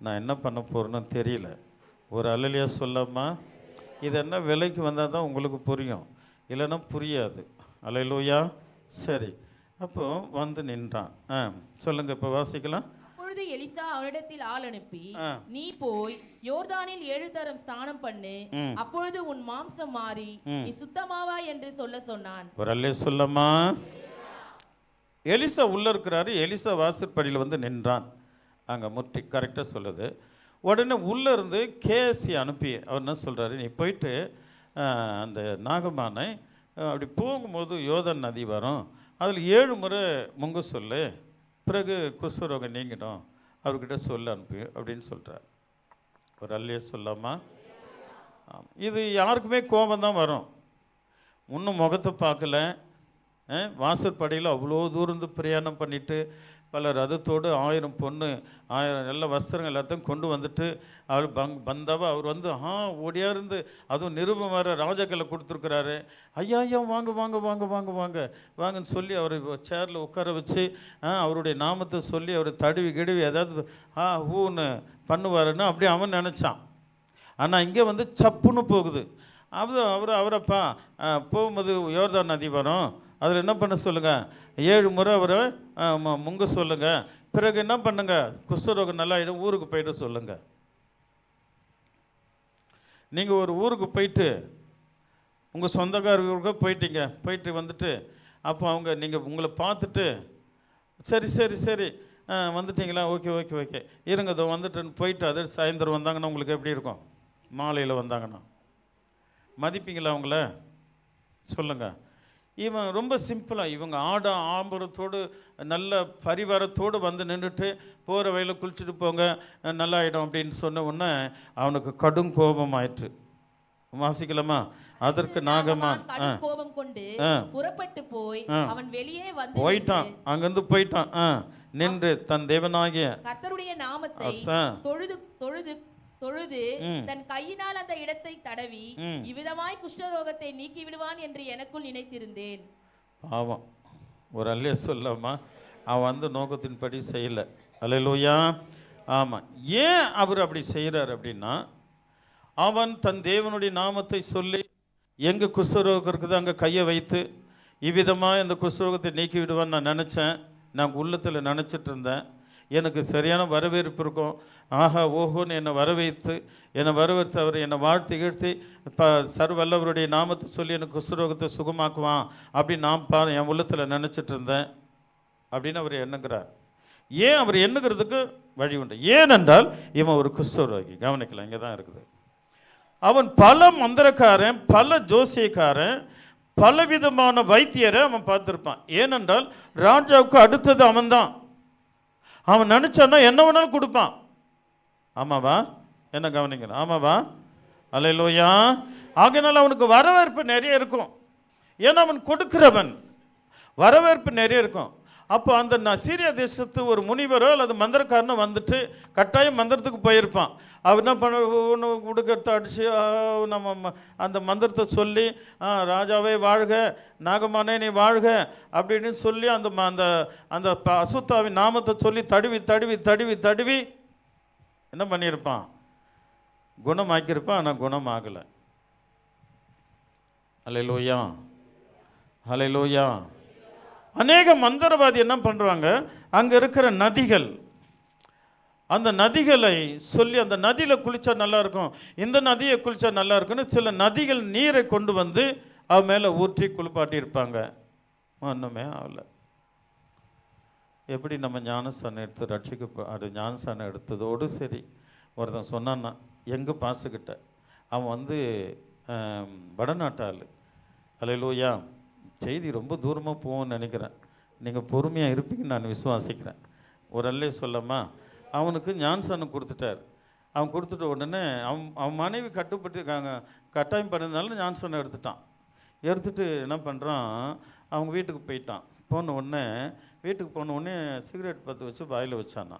S1: நான் என்ன பண்ண போகிறேன்னு தெரியல. ஒரு அல்லலியா சொல்லாமா? இது என்ன விலைக்கு வந்தால் தான் உங்களுக்கு புரியும், இல்லைன்னா புரியாது. அல்லேலூயா. சரி, அப்போ வந்து நின்றான். சொல்லுங்க, இப்போ வாசிக்கலாம்.
S2: அப்பொழுது எலிசா அவனிடத்தில் ஆள் அனுப்பி, நீ போய் யோர்தானில் 7 தரம் ஸ்நானம் பண்ணு, அப்பொழுது உன் மாம்சம் மாறி நீ சுத்தமாவா என்று சொன்னான்.
S1: ஒரு அல்லே சொல்லமா? எலிசா உள்ள இருக்கிறாரு. எலிசா வாசற்படியில் வந்து நின்றான். அங்கே முற்றி கரெக்டாக சொல்லுது. உடனே உள்ளே இருந்து கேசி அனுப்பி அவர் என்ன சொல்கிறாரு, நீ போயிட்டு அந்த நாகமானை அப்படி போகும்போது யோர்தான் நதி வரும், அதில் 7 முறை முங்க சொல்லு, பிறகு குஷ்டரோகம் நீங்கிடும், அவர்கிட்ட சொல்ல அனுப்பி அப்படின்னு சொல்கிறார். ஒரு அல்லையே சொல்லாமா? இது யாருக்குமே கோபம் தான் வரும். இன்னும் முகத்தை பார்க்கல, வாசற்படியில் அவ்வளோ தூரம் பிரயாணம் பண்ணிவிட்டு பல ரதத்தோடு 1000 பொண்ணு 1000 நல்ல வஸ்திரங்கள் எல்லாத்தையும் கொண்டு வந்துட்டு அவர் வந்தவ அவர் வந்து ஓடியா இருந்து, அதுவும் நிருபம் வேறு ராஜாக்களை கொடுத்துருக்குறாரு. ஐயா ஐயா வாங்க வாங்க வாங்க வாங்க வாங்க வாங்கன்னு சொல்லி அவரை சேரில் உட்கார வச்சு அவருடைய நாமத்தை சொல்லி அவர் தடுவி கிடுவி ஏதாவது ஹூன்னு பண்ணுவாருன்னு அப்படி அவன் நினச்சான். ஆனால் இங்கே வந்து சப்புன்னு போகுது. அவரப்பா போகும்போது யோர்தான் நதி வரும், அதில் என்ன பண்ண சொல்லுங்கள், 7 முறை அவரை முங்க சொல்லுங்கள். பிறகு என்ன பண்ணுங்க, குஷ்டரோகம் நல்லாயிடும், ஊருக்கு போய்ட்டு சொல்லுங்கள். நீங்கள் ஒரு ஊருக்கு போயிட்டு உங்கள் சொந்தக்காரர்களுக்கு போயிட்டு வந்துட்டு அப்போ அவங்க நீங்கள் உங்களை பார்த்துட்டு சரி சரி சரி வந்துட்டிங்களா, ஓகே ஓகே ஓகே இருங்க இதோ வந்துட்டுன்னு போயிட்டு அது சாயந்தரம் வந்தாங்கன்னா உங்களுக்கு எப்படி இருக்கும்? மாலையில் வந்தாங்கன்னா மதிப்பீங்களா அவங்கள? சொல்லுங்கள். இவன் ரொம்ப சிம்பிளாக இவங்க ஆம்பரத்தோடு நல்ல பரிவாரத்தோடு வந்து நின்றுட்டு போகிற வயலில் குளிச்சுட்டு போங்க நல்லாயிடும் அப்படின்னு சொன்ன உடனே அவனுக்கு கடும் கோபம் ஆயிற்று. வாசிக்கலாமா? அதற்கு நாகமான்
S2: கோபம் கொண்டு புறப்பட்டு போய் அவன் வெளியே வந்து
S1: போயிட்டான். அங்கிருந்து போயிட்டான். நின்று தன் தேவனாகிய
S2: கர்த்தருடைய நாமத்தை தொழுது தன் கையினால் அந்த இடத்தை தடவி இவ்விதமாய் குஷ்டரோகத்தை நீக்கி விடுவான் என்று எனக்குள் நினைத்திருந்தேன். பாவம்,
S1: ஒரு அல்லையா சொல்லாமா, அவன் வந்து நோக்கத்தின்படி செய்யல. அல்லேலூயா. ஆமாம். ஏன் அவர் அப்படி செய்கிறார் அப்படின்னா, அவன் தன் தேவனுடைய நாமத்தை சொல்லி எங்கே குஷ்டரோகம் இருக்குது அங்கே கையை வைத்து இவ்விதமாக இந்த குஷ்டரோகத்தை நீக்கி விடுவான்னு நான் நினச்சேன். நான் உள்ளத்தில் நினச்சிட்டு இருந்தேன். எனக்கு சரியான வரவேற்பு இருக்கும். ஆஹா ஓஹோன்னு என்னை வரவேற்று அவர் என்னை வாழ்த்து இகழ்த்தி சர்வல்லவருடைய நாமத்தை சொல்லி எனக்கு குஷ்டரோகத்தை சுகமாக்குவான் அப்படின்னு நான் என் உள்ளத்தில் நினச்சிட்டு இருந்தேன் அப்படின்னு அவர் எண்ணுகிறார். ஏன் அவர் எண்ணுகிறதுக்கு வழி உண்டு. ஏனென்றால் இவன் ஒரு குஷ்டரோகி. கவனிக்கலாம், இங்கே தான் இருக்குது. அவன் பல மந்திரக்காரன், பல ஜோசியக்காரன், பலவிதமான வைத்தியரை அவன் பார்த்துருப்பான். ஏனென்றால் ராஜாவுக்கு அடுத்தது அவன்தான். அவன் நினச்சான்னா என்ன வேணாலும் கொடுப்பான். ஆமாவா? என்ன கவனிக்கணும்? ஆமாவா? அல்லேலூயா. ஆகையினால அவனுக்கு வரவேற்பு நிறைய இருக்கும். ஏன்னா அவன் கொடுக்கிறவன். வரவேற்பு நிறைய இருக்கும். அப்போ அந்த சீரியா தேசத்து ஒரு முனிவரோ அல்லது மந்திரக்காரனோ வந்துட்டு கட்டாயம் மந்திரத்துக்கு போயிருப்பான். அவர் என்ன பண்ண ஒன்று உடுக்கத்தை அடித்து நம்ம அந்த மந்திரத்தை சொல்லி ராஜாவே வாழ்க, நாகமானே நீ வாழ்க அப்படின்னு சொல்லி அந்த அந்த அந்த அசுத்தாவின் நாமத்தை சொல்லி தடுவி தடுவி தடுவி தடுவி என்ன பண்ணியிருப்பான்? குணமாக்கியிருப்பான். ஆனால் குணம் ஆகலை. அல்லேலூயா, அல்லேலூயா. அநேக மந்திரவாதி என்ன பண்ணுறாங்க, அங்கே இருக்கிற நதிகள், அந்த நதிகளை சொல்லி அந்த நதியில் குளித்தா நல்லாயிருக்கும், இந்த நதியை குளித்தா நல்லா இருக்குன்னு சில நதிகள் நீரை கொண்டு வந்து அவன் மேலே ஊற்றி குளிப்பாட்டியிருப்பாங்க. ஒன்றுமே ஆகலை. எப்படி நம்ம ஞானஸ்தானம் எடுத்து அது ஞானஸ்தானம் எடுத்ததோடு சரி. ஒருத்தன் சொன்னான்னா எங்கள் பாசுக்கிட்ட, அவன் வந்து வடநாட்டாள். அல்லேலூயா. செய்தி ரொம்ப தூரமாக போகும்னு நினைக்கிறேன். நீங்கள் பொறுமையாக இருப்பீங்கன்னு நான் விசுவாசிக்கிறேன். ஒரு அல்லே சொல்லமா, அவனுக்கு ஞானஸ்தானம் கொடுத்துட்டார். அவன் கொடுத்துட்ட உடனே அவன் மனைவி கட்டாயம் பண்ணதுனால ஞானஸ்தானம் எடுத்துட்டு என்ன பண்ணுறான், அவங்க வீட்டுக்கு போயிட்டான். போன உடனே சிகரெட் பற்ற வச்சு வாயில் வச்சானா.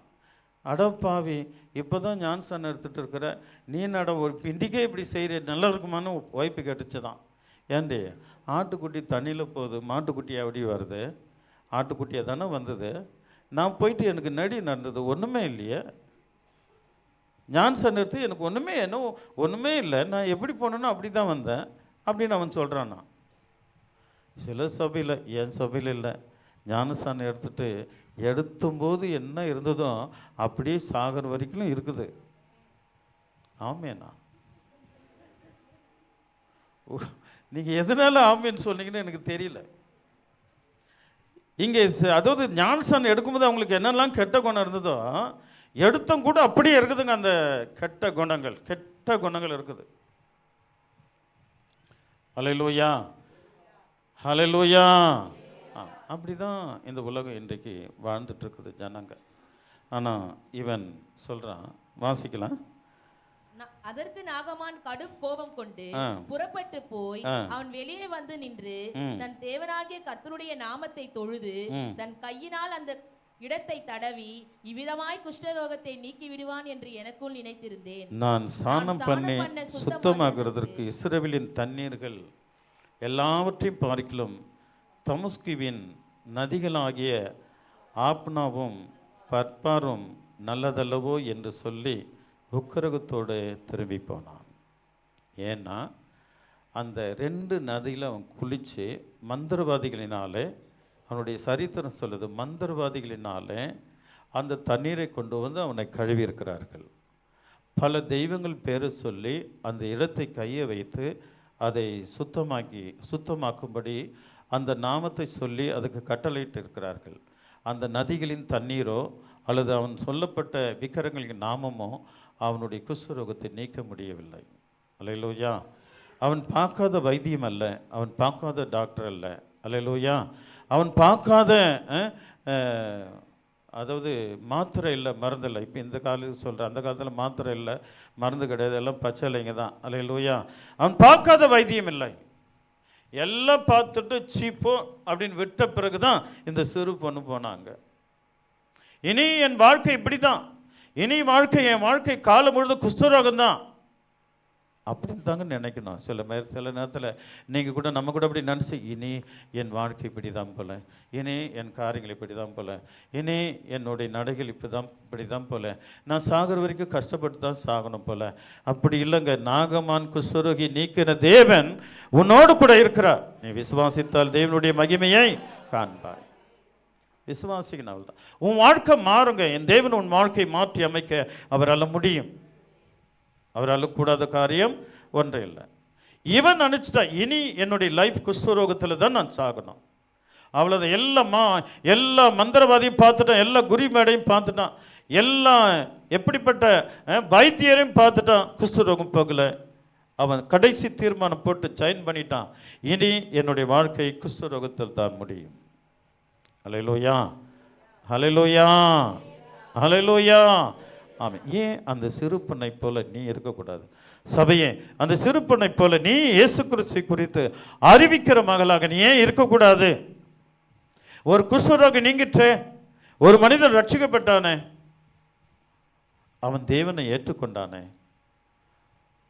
S1: அடப்பாவி, இப்போ தான் ஞானஸ்தானம் எடுத்துகிட்டு இருக்கிற நீ இன்றைக்கே இப்படி செய்கிற நல்லா இருக்குமான்னு ஒய்ப்பு கேட்டுச்சு தான். ஏன்டி, ஆட்டுக்குட்டி தண்ணியில் போகுது, மாட்டுக்குட்டி எப்படி வருது? ஆட்டுக்குட்டியாக தானே வந்தது. நான் போயிட்டு எனக்கு நடந்தது ஒன்றுமே இல்லையே. ஞானஸ்தானம் எடுத்து எனக்கு ஒன்றுமே இல்லை, நான் எப்படி போனேனோ அப்படி தான் வந்தேன் அப்படின்னு அவன் சொல்கிறான்னா. சில சபையில், என் சபையில் இல்லை, ஞானஸ்தானம் எடுத்தும்போது என்ன இருந்ததோ அப்படியே சாகர் வரைக்கும் இருக்குது. ஆமேனா? நீங்கள் எதனால ஆமேன்னு சொன்னீங்கன்னு எனக்கு தெரியல. இங்கே அதாவது ஞானஸ்தானம் எடுக்கும்போது அவங்களுக்கு என்னெல்லாம் கெட்ட குணம் இருந்ததோ எடுத்தும் கூட அப்படியே இருக்குதுங்க. அந்த கெட்ட குணங்கள் இருக்குது. ஹல்லேலூயா, ஹல்லேலூயா. அப்படி தான் இந்த உலகம் இன்றைக்கு வாழ்ந்துட்டுருக்குது ஜனங்க. ஆனால் இவன் சொல்கிறான், வாசிக்கலாம்.
S2: அதற்கு நாகமான் கடும் கோபம் கொண்டு
S1: ஆ.
S2: புறப்பட்டு போய்
S1: ஆ.
S2: அவன் வெளியே வந்து நின்று தன் தேவனாகிய கர்த்தருடைய நாமத்தை தொழுது தன் கையினால் அந்த இடத்தை தடவி இவ்விதமாய் குஷ்டரோகத்தை நீக்கி விடுவான் என்று எனக்குள் நினைத்திருந்தேன்.
S1: நான் ஸ்நானம் பண்ணி சுத்தமாகிறதற்கு இஸ்ரவேலின் தண்ணீர்கள் எல்லாவற்றையும் பார்க்கிலும் தமஸ்குவின் நதிகளாகிய ஆப்னாவும் பற்பாரும் நல்லதல்லவோ என்று சொல்லி உக்கிரகத்தோடு திரும்பி போனான். ஏன்னா அந்த 2 நதியில் அவன் குளித்து மந்திரவாதிகளினாலே, அவனுடைய சரித்திரம் சொல்லுது, மந்திரவாதிகளினாலே அந்த தண்ணீரை கொண்டு வந்து அவனை கழுவி இருக்கிறார்கள். பல தெய்வங்கள் பேரை சொல்லி அந்த இடத்தை கையை வைத்து அதை சுத்தமாக்கும்படி அந்த நாமத்தை சொல்லி அதுக்கு கட்டளையிட்டு இருக்கிறார்கள். அந்த நதிகளின் தண்ணீரோ அல்லது அவன் சொல்லப்பட்ட விக்கிரகங்களின் நாமமோ அவனுடைய குஷ்டரோகத்தை நீக்க முடியவில்லை. அல்லேலூயா. அவன் பார்க்காத வைத்தியம் அல்ல, அவன் பார்க்காத டாக்டர் அல்ல. அல்லேலூயா. அவன் பார்க்காத அதாவது மாத்திரை இல்லை, மருந்து இல்லை. இப்போ இந்த காலத்துக்கு சொல்கிறேன், அந்த காலத்தில் மாத்திரை இல்லை, மருந்து கிடையாது, எல்லாம் பச்சை இலைங்க தான். அல்லேலூயா. அவன் பார்க்காத வைத்தியம் இல்லை. எல்லாம் பார்த்துட்டு சீப்போ அப்படின்னு விட்ட பிறகு தான் இந்த சிறு பொண்ணு போனாங்க. இனி என் வாழ்க்கை இப்படி தான், இனி என் வாழ்க்கை காலம் முழுதும் குஷ்டரோகம் தான் அப்படின்னு தாங்க நினைக்கணும். சில நேரத்தில் நீங்கள் கூட நம்ம கூட அப்படி நினச்சி, இனி என் வாழ்க்கை இப்படி தான் போல, இனி என் காரியங்கள் இப்படி தான் போல, இனி என்னுடைய நடைகள் இப்படி தான் போல, நான் சாகிற வரைக்கும் கஷ்டப்பட்டு தான் சாகணும் போல. அப்படி இல்லைங்க. நாகமான் குஷ்டரோகி நீக்கின தேவன் உன்னோடு கூட இருக்கிறார். நீ விசுவாசித்தால் தேவனுடைய மகிமையை காண்பாய். விசுவாசிக்கணும் தான் உன் வாழ்க்கை மாறுங்க. என் தேவன் உன் வாழ்க்கை மாற்றி அமைக்க அவரால் முடியும். அவரால் கூடாத காரியம் ஒன்றே இல்லை. இவன் நினச்சிட்டா, இனி என்னுடைய லைஃப் குஷ்டரோகத்தில் தான் நான் சாகணும். அவ்வளோதான். எல்லா மந்திரவாதியும் பார்த்துட்டான், எல்லா குரு மேடையும் பார்த்துட்டான், எல்லா எப்படிப்பட்ட வைத்தியரையும் பார்த்துட்டான். குஷ்டரோகம் போகலை. அவன் கடைசி தீர்மானம் போட்டு சைன் பண்ணிட்டான், இனி என்னுடைய வாழ்க்கை குஷ்டரோகத்தில் தான் முடியும். ஹல்லேலூயா, ஹல்லேலூயா, ஹல்லேலூயா. ஆமாம். ஏன் அந்த சிறு பெண்ணை போல நீ இருக்கக்கூடாது? சபையே, அந்த சிறு பெண்ணை போல நீ இயேசு கிறிஸ்துவை குறித்து அறிவிக்கிற மகளாக நீ ஏன் இருக்கக்கூடாது? ஒரு குஷ்டரோகி நீங்கிற்றே, ஒரு மனிதன் ரட்சிக்கப்பட்டானே, அவன் தேவனை ஏற்றுக்கொண்டானே,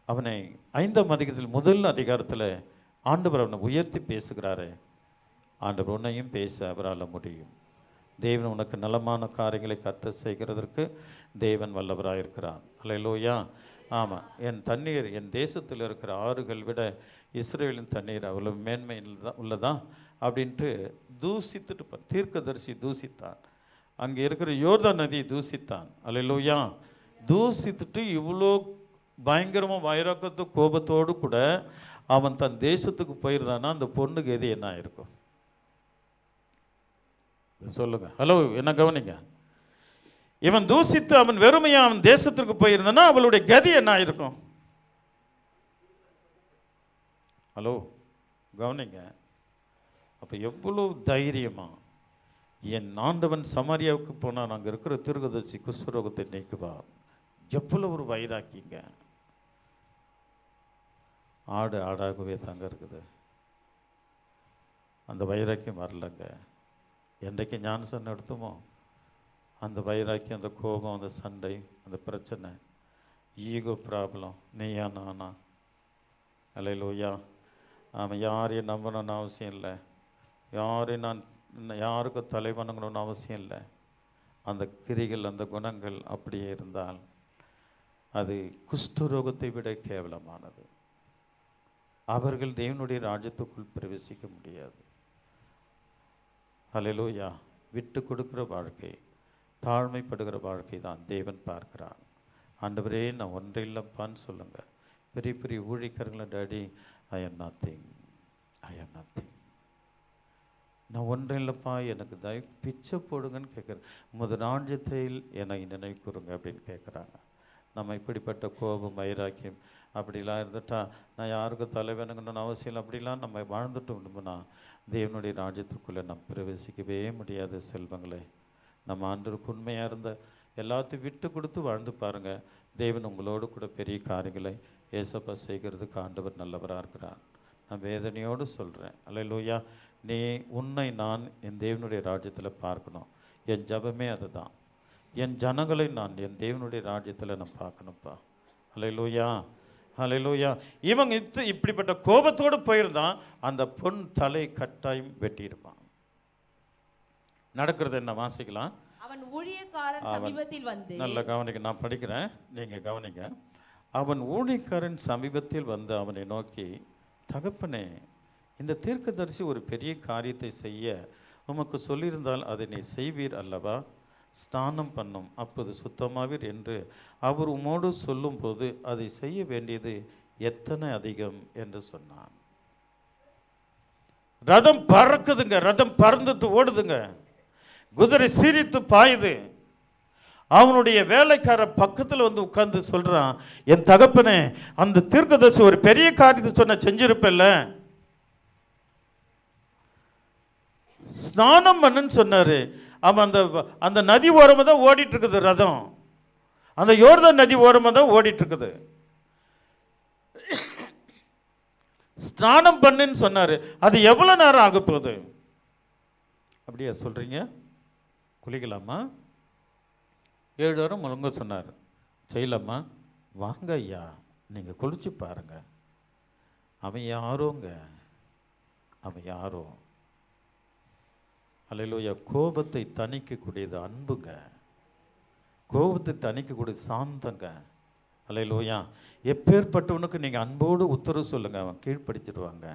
S1: அவனை 5ஆம் அதிகாரத்தில் முதல் அதிகாரத்தில் ஆண்டவர் அவனை உயர்த்தி பேசுகிறாரே, ஆண்டவர் உன்னையும் பேச அவரால் முடியும். தேவன் உனக்கு நலமான காரியங்களை கர்த்தர் செய்கிறதற்கு தேவன் வல்லவராக இருக்கிறான். அல்லேலூயா. ஆமாம். என் தண்ணீர் என் தேசத்தில் இருக்கிற ஆறுகள் விட இஸ்ரவேலின் தண்ணீர் அவ்வளோ மேன்மை உள்ளதா அப்படின்ட்டு தூசித்துட்டு தீர்க்கதரிசி தூசித்தான். அங்கே இருக்கிற யோர்தான் நதியை தூசித்தான். அல்லேலூயா. தூசித்துட்டு இவ்வளோ பயங்கரமாக வைராக்கத்து கோபத்தோடு கூட அவன் தன் தேசத்துக்கு போயிருந்தான்னா அந்த பொண்ணுக்கு எது என்ன ஆயிருக்கும் சொல்லுங்க? ஹலோ, என்ன கவனிங்க. இவன் தூசித்து அவன் வெறுமையா அவன் தேசத்திற்கு போயிருந்தானா அவளுடைய கதி என்ன ஆயிருக்கும்? ஹலோ, கவனிங்க. அப்ப எவ்வளவு தைரியமா என் ஆண்டவன் சமாரியாவுக்கு போனான், அங்கே இருக்கிற தீர்க்கதரிசி குஷ்டரோகத்தை நீக்குவார். எவ்வளவு ஒரு வைராக்கிங்க. ஆடாகவே தாங்க இருக்குது. அந்த வைராக்கியம் வரலங்க. என்றைக்கு ஞானசன் எடுத்துமோ அந்த வைராக்கியம், அந்த கோபம், அந்த சண்டை, அந்த பிரச்சனை, ஈகோ ப்ராப்ளம், நீயா நானா. அல்லேலூயா. ஆமாம். யாரையும் நம்பணும்னு அவசியம் இல்லை, யாரையும் நான் யாருக்கும் தலை வணங்கணும்னு அவசியம் இல்லை. அந்த கிரிகள், அந்த குணங்கள் அப்படியே இருந்தால் அது குஷ்டரோகத்தை விட கேவலமானது. அவர்கள் தேவனுடைய ராஜ்யத்துக்குள் பிரவேசிக்க முடியாது. ஹல்லேலூயா. விட்டு கொடுக்குற வாழ்க்கை, தாழ்மைப்படுகிற வாழ்க்கை தான் தேவன் பார்க்கிறான். ஆண்டவரே, நான் ஒன்றை இல்லைப்பான்னு சொல்லுங்கள். பெரிய பெரிய ஊழியக்காரங்களை, டாடி ஐ எம் நத்திங், நான் ஒன்றும் இல்லைப்பா, எனக்கு பிச்சை போடுங்கன்னு கேட்குறேன். உமது ராஜ்யத்தில் என்னை நினைவு கூறுங்க அப்படின்னு கேட்குறாங்க. நம்ம இப்படிப்பட்ட கோபம், வைராக்கியம் அப்படிலாம் இருந்துட்டா, நான் யாருக்கும் தலைவனுங்கன்னு அவசியம் இல்லை, அப்படிலாம் நம்ம வாழ்ந்துட்டோம்னா தேவனுடைய ராஜ்யத்துக்குள்ளே நம்ம பிரவேசிக்கவே முடியாது. செல்வங்களே, நம்ம ஆண்டவருக்கு உண்மையாக இருந்த எல்லாத்தையும் விட்டு கொடுத்து வாழ்ந்து பாருங்க. தேவன் உங்களோடு கூட பெரிய காரியங்களை ஏசப்பா செய்கிறதுக்கு ஆண்டவர் நல்லவராக இருக்கிறார். நான் வேதனையோடு சொல்கிறேன். அல்லேலூயா. நீ உன்னை நான் என் தேவனுடைய ராஜ்யத்தில் பார்க்கணும். என் ஜபமே அதுதான். என் ஜனங்களை நான் என் தேவனுடைய ராஜ்யத்தில் நான் பார்க்கணும்ப்பா. அல்லேலூயா, அல்லேலூயா. இவங்க இப்படிப்பட்ட கோபத்தோடு போயிருந்தான், அந்த பொன் தலை கட்டாயம் வெட்டியிருப்பான். நடக்கிறது என்ன வாசிக்கலாம்.
S2: அவன் ஊழியக்காரன் சமீபத்தில் வந்து,
S1: நல்ல கவனிக்க, நான் படிக்கிறேன், நீங்க கவனிங்க. அவன் ஊழியக்காரன் சமீபத்தில் வந்து அவனை நோக்கி, தகப்பனே, இந்த தீர்க்கதரிசி ஒரு பெரிய காரியத்தை செய்ய உமக்கு சொல்லியிருந்தால் அதை நீ செய்வீர் அல்லவா? ஸ்நானம் பண்ணும், அப்போது சுத்தமாவீர் என்று அவர் உமோடு சொல்லும்போது அதை செய்ய வேண்டியது எத்தனை அதிகம் என்று சொன்னான். ரதம் பறக்குதுங்க, ரதம் பறந்துட்டு ஓடுதுங்க, குதிரை சீரித்து பாயுது. அவனுடைய வேலைக்கார பக்கத்தில் வந்து உட்கார்ந்து சொல்றான், என் தகப்பனே, அந்த தீர்க்கதரிசி ஒரு பெரிய காரியத்தை சொன்ன செஞ்சிருப்பல்ல, ஸ்நானம் பண்ணுன்னு சொன்னாரு. அவன் அந்த நதி ஓரமாக தான் ஓடிட்டு இருக்குது ரதம், அந்த யோர்தான் நதி ஓரமாக தான் ஓடிட்டு இருக்குது. ஸ்நானம் பண்ணுன்னு சொன்னாரு. அது எவ்வளவு நேரம் ஆக போகுது? அப்படியா சொல்றீங்க? குளிக்கலாமா? 7 வாரம் முழுங்க சொன்னார். செய்யலாமா? வாங்க ஐயா, நீங்கள் குளிச்சு பாருங்க. அவன் யாரோங்க, அவன் யாரோ. அல்லேலூயா. கோபத்தை தணிக்கக்கூடியது அன்புங்க, கோபத்தை தணிக்கக்கூடியது சாந்தங்க. அல்லேலூயா. எப்பேற்பட்டவனுக்கு நீங்கள் அன்போடு உத்தரவு சொல்லுங்க, அவன் கீழ்ப்படுத்திடுவாங்க.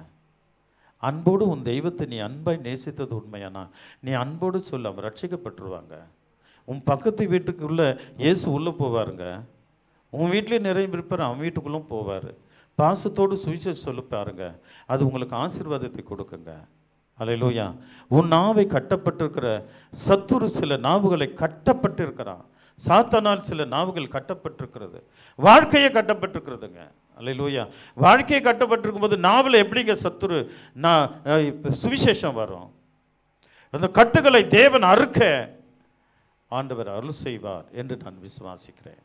S1: அன்போடு உன் தெய்வத்தை நீ அன்பாய் நேசித்தது உண்மையானா நீ அன்போடு சொல்ல, அவன் ரட்சிக்கப்பட்டுருவாங்க. உன் பக்கத்து வீட்டுக்குள்ளே இயேசு உள்ளே போவாருங்க. உன் வீட்லேயே நிறைய இருப்பார், அவன் வீட்டுக்குள்ளும் போவார். பாசத்தோடு சுவிசேஷம் சொல்லி பாருங்க, அது உங்களுக்கு ஆசீர்வாதத்தை கொடுக்குங்க. அல்லேலூயா. உன் நாவை கட்டப்பட்டிருக்கிற சத்துரு சில நாவுகளை கட்டப்பட்டிருக்கிறான். சாத்தானால் சில நாவுகள் கட்டப்பட்டிருக்கிறது, வாழ்க்கையை கட்டப்பட்டிருக்கிறதுங்க. அல்லேலூயா. வாழ்க்கையை கட்டப்பட்டிருக்கும் போது நாவில் எப்படிங்க சத்துரு சுவிசேஷம் வரும்? அந்த கட்டுகளை தேவன் அறுக்க ஆண்டவர் அருள் செய்வார் என்று நான் விசுவாசிக்கிறேன்.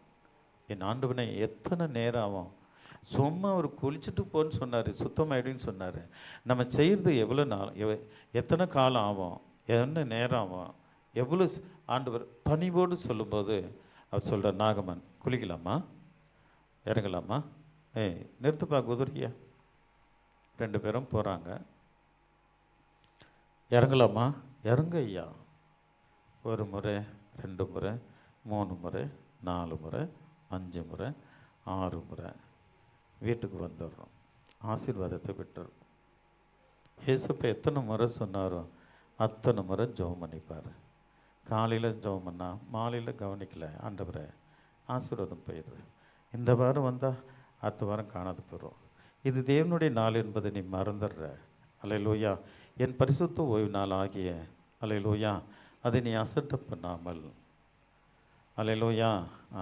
S1: என் ஆண்டவனை எத்தனை நேரம் ஆகும்? சும்மா அவர் குளிச்சுட்டு போன்னு சொன்னார், சுத்தமாயிடுன்னு சொன்னார். நம்ம செய்கிறது எவ்வளோ நாள், எத்தனை காலம் ஆகும், என்ன நேரம் ஆகும், எவ்வளோ ஆண்டவர் பணிவோடு சொல்லும்போது அவர் சொல்கிறார், நாகமன் குளிக்கலாமா, இறங்கலாமா, நிறுத்துப்பா குதிரையா. 2 பேரும் போகிறாங்க. இறங்கலாமா? இறங்க ஐயா. 1 முறை, 2 முறை, 3 முறை, 4 முறை, 5 முறை, 6 முறை வீட்டுக்கு வந்துடுறோம். ஆசீர்வாதத்தை விட்டுறோம். இயேசுப்பா எத்தனை முறை சொன்னாரோ அத்தனை முறை ஜெபம் பண்ணிப்பார். காலையில் ஜெபம் பண்ணா, மாலையில் கவனிக்கல, ஆண்டவரை ஆசீர்வாதம் போயிடுது. இந்த வாரம் வந்தால் அடுத்த வாரம் காணாது போயிடும். இது தேவனுடைய நாள் என்பதை நீ மறந்துடுற. அல்லேலூயா. என் பரிசுத்த ஓய்வு நாள் ஆகிய அல்லேலூயா அதை நீ அசட்டை பண்ணாமல், அல்லேலூயா.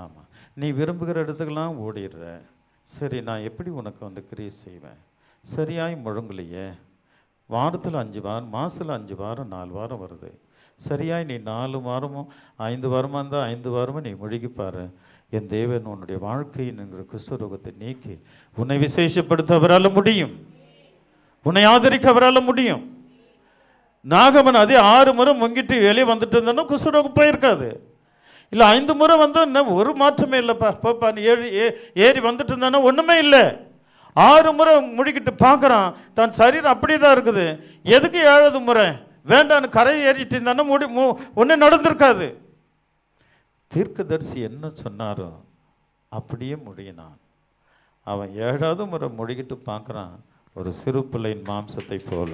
S1: ஆமாம், நீ விரும்புகிற இடத்துக்கெல்லாம் ஓடிடுற. சரி, நான் எப்படி உனக்கு வந்து கிரியை செய்வேன்? சரியாய் முழங்கலையே. வாரத்தில் 5 வாரம், மாதத்தில் 5 வாரம், 4 வாரம் வருது. சரியாய் நீ 4 வாரமும் 5 வாரமாக இருந்தால் 5 வாரமும் நீ முழுகிப்பாரு. என் தேவன் உன்னுடைய வாழ்க்கையின் என்கிற கிறிஸ்துரோகத்தை நீக்கி உன்னை விசேஷப்படுத்த அவரால் முடியும், உன்னை ஆதரிக்க அவரால் முடியும். நாகமன் அதே 6 முறை முங்கிட்டு வெளியே வந்துட்டு இருந்தானோ குஷ்டரோகம் போயிருக்காது. இல்லை 5 முறை வந்தோன்னா ஒரு மாற்றமே இல்லைப்பா. பாப்பா நீ ஏறி வந்துட்டு இருந்தானோ ஒன்றுமே இல்லை. 6 முறை முடிக்கிட்டு பார்க்குறான், தான் சரீரம் அப்படியே தான் இருக்குது. எதுக்கு 7வது முறை வேண்டான்னு கரை ஏறிட்டு இருந்தானோ ஒன்றும் நடந்திருக்காது. தீர்க்கதரிசி என்ன சொன்னாரோ அப்படியே முடியினான். அவன் 7வது முறை முடிக்கிட்டு பார்க்குறான், ஒரு சிறு பிள்ளையின் மாம்சத்தை போல.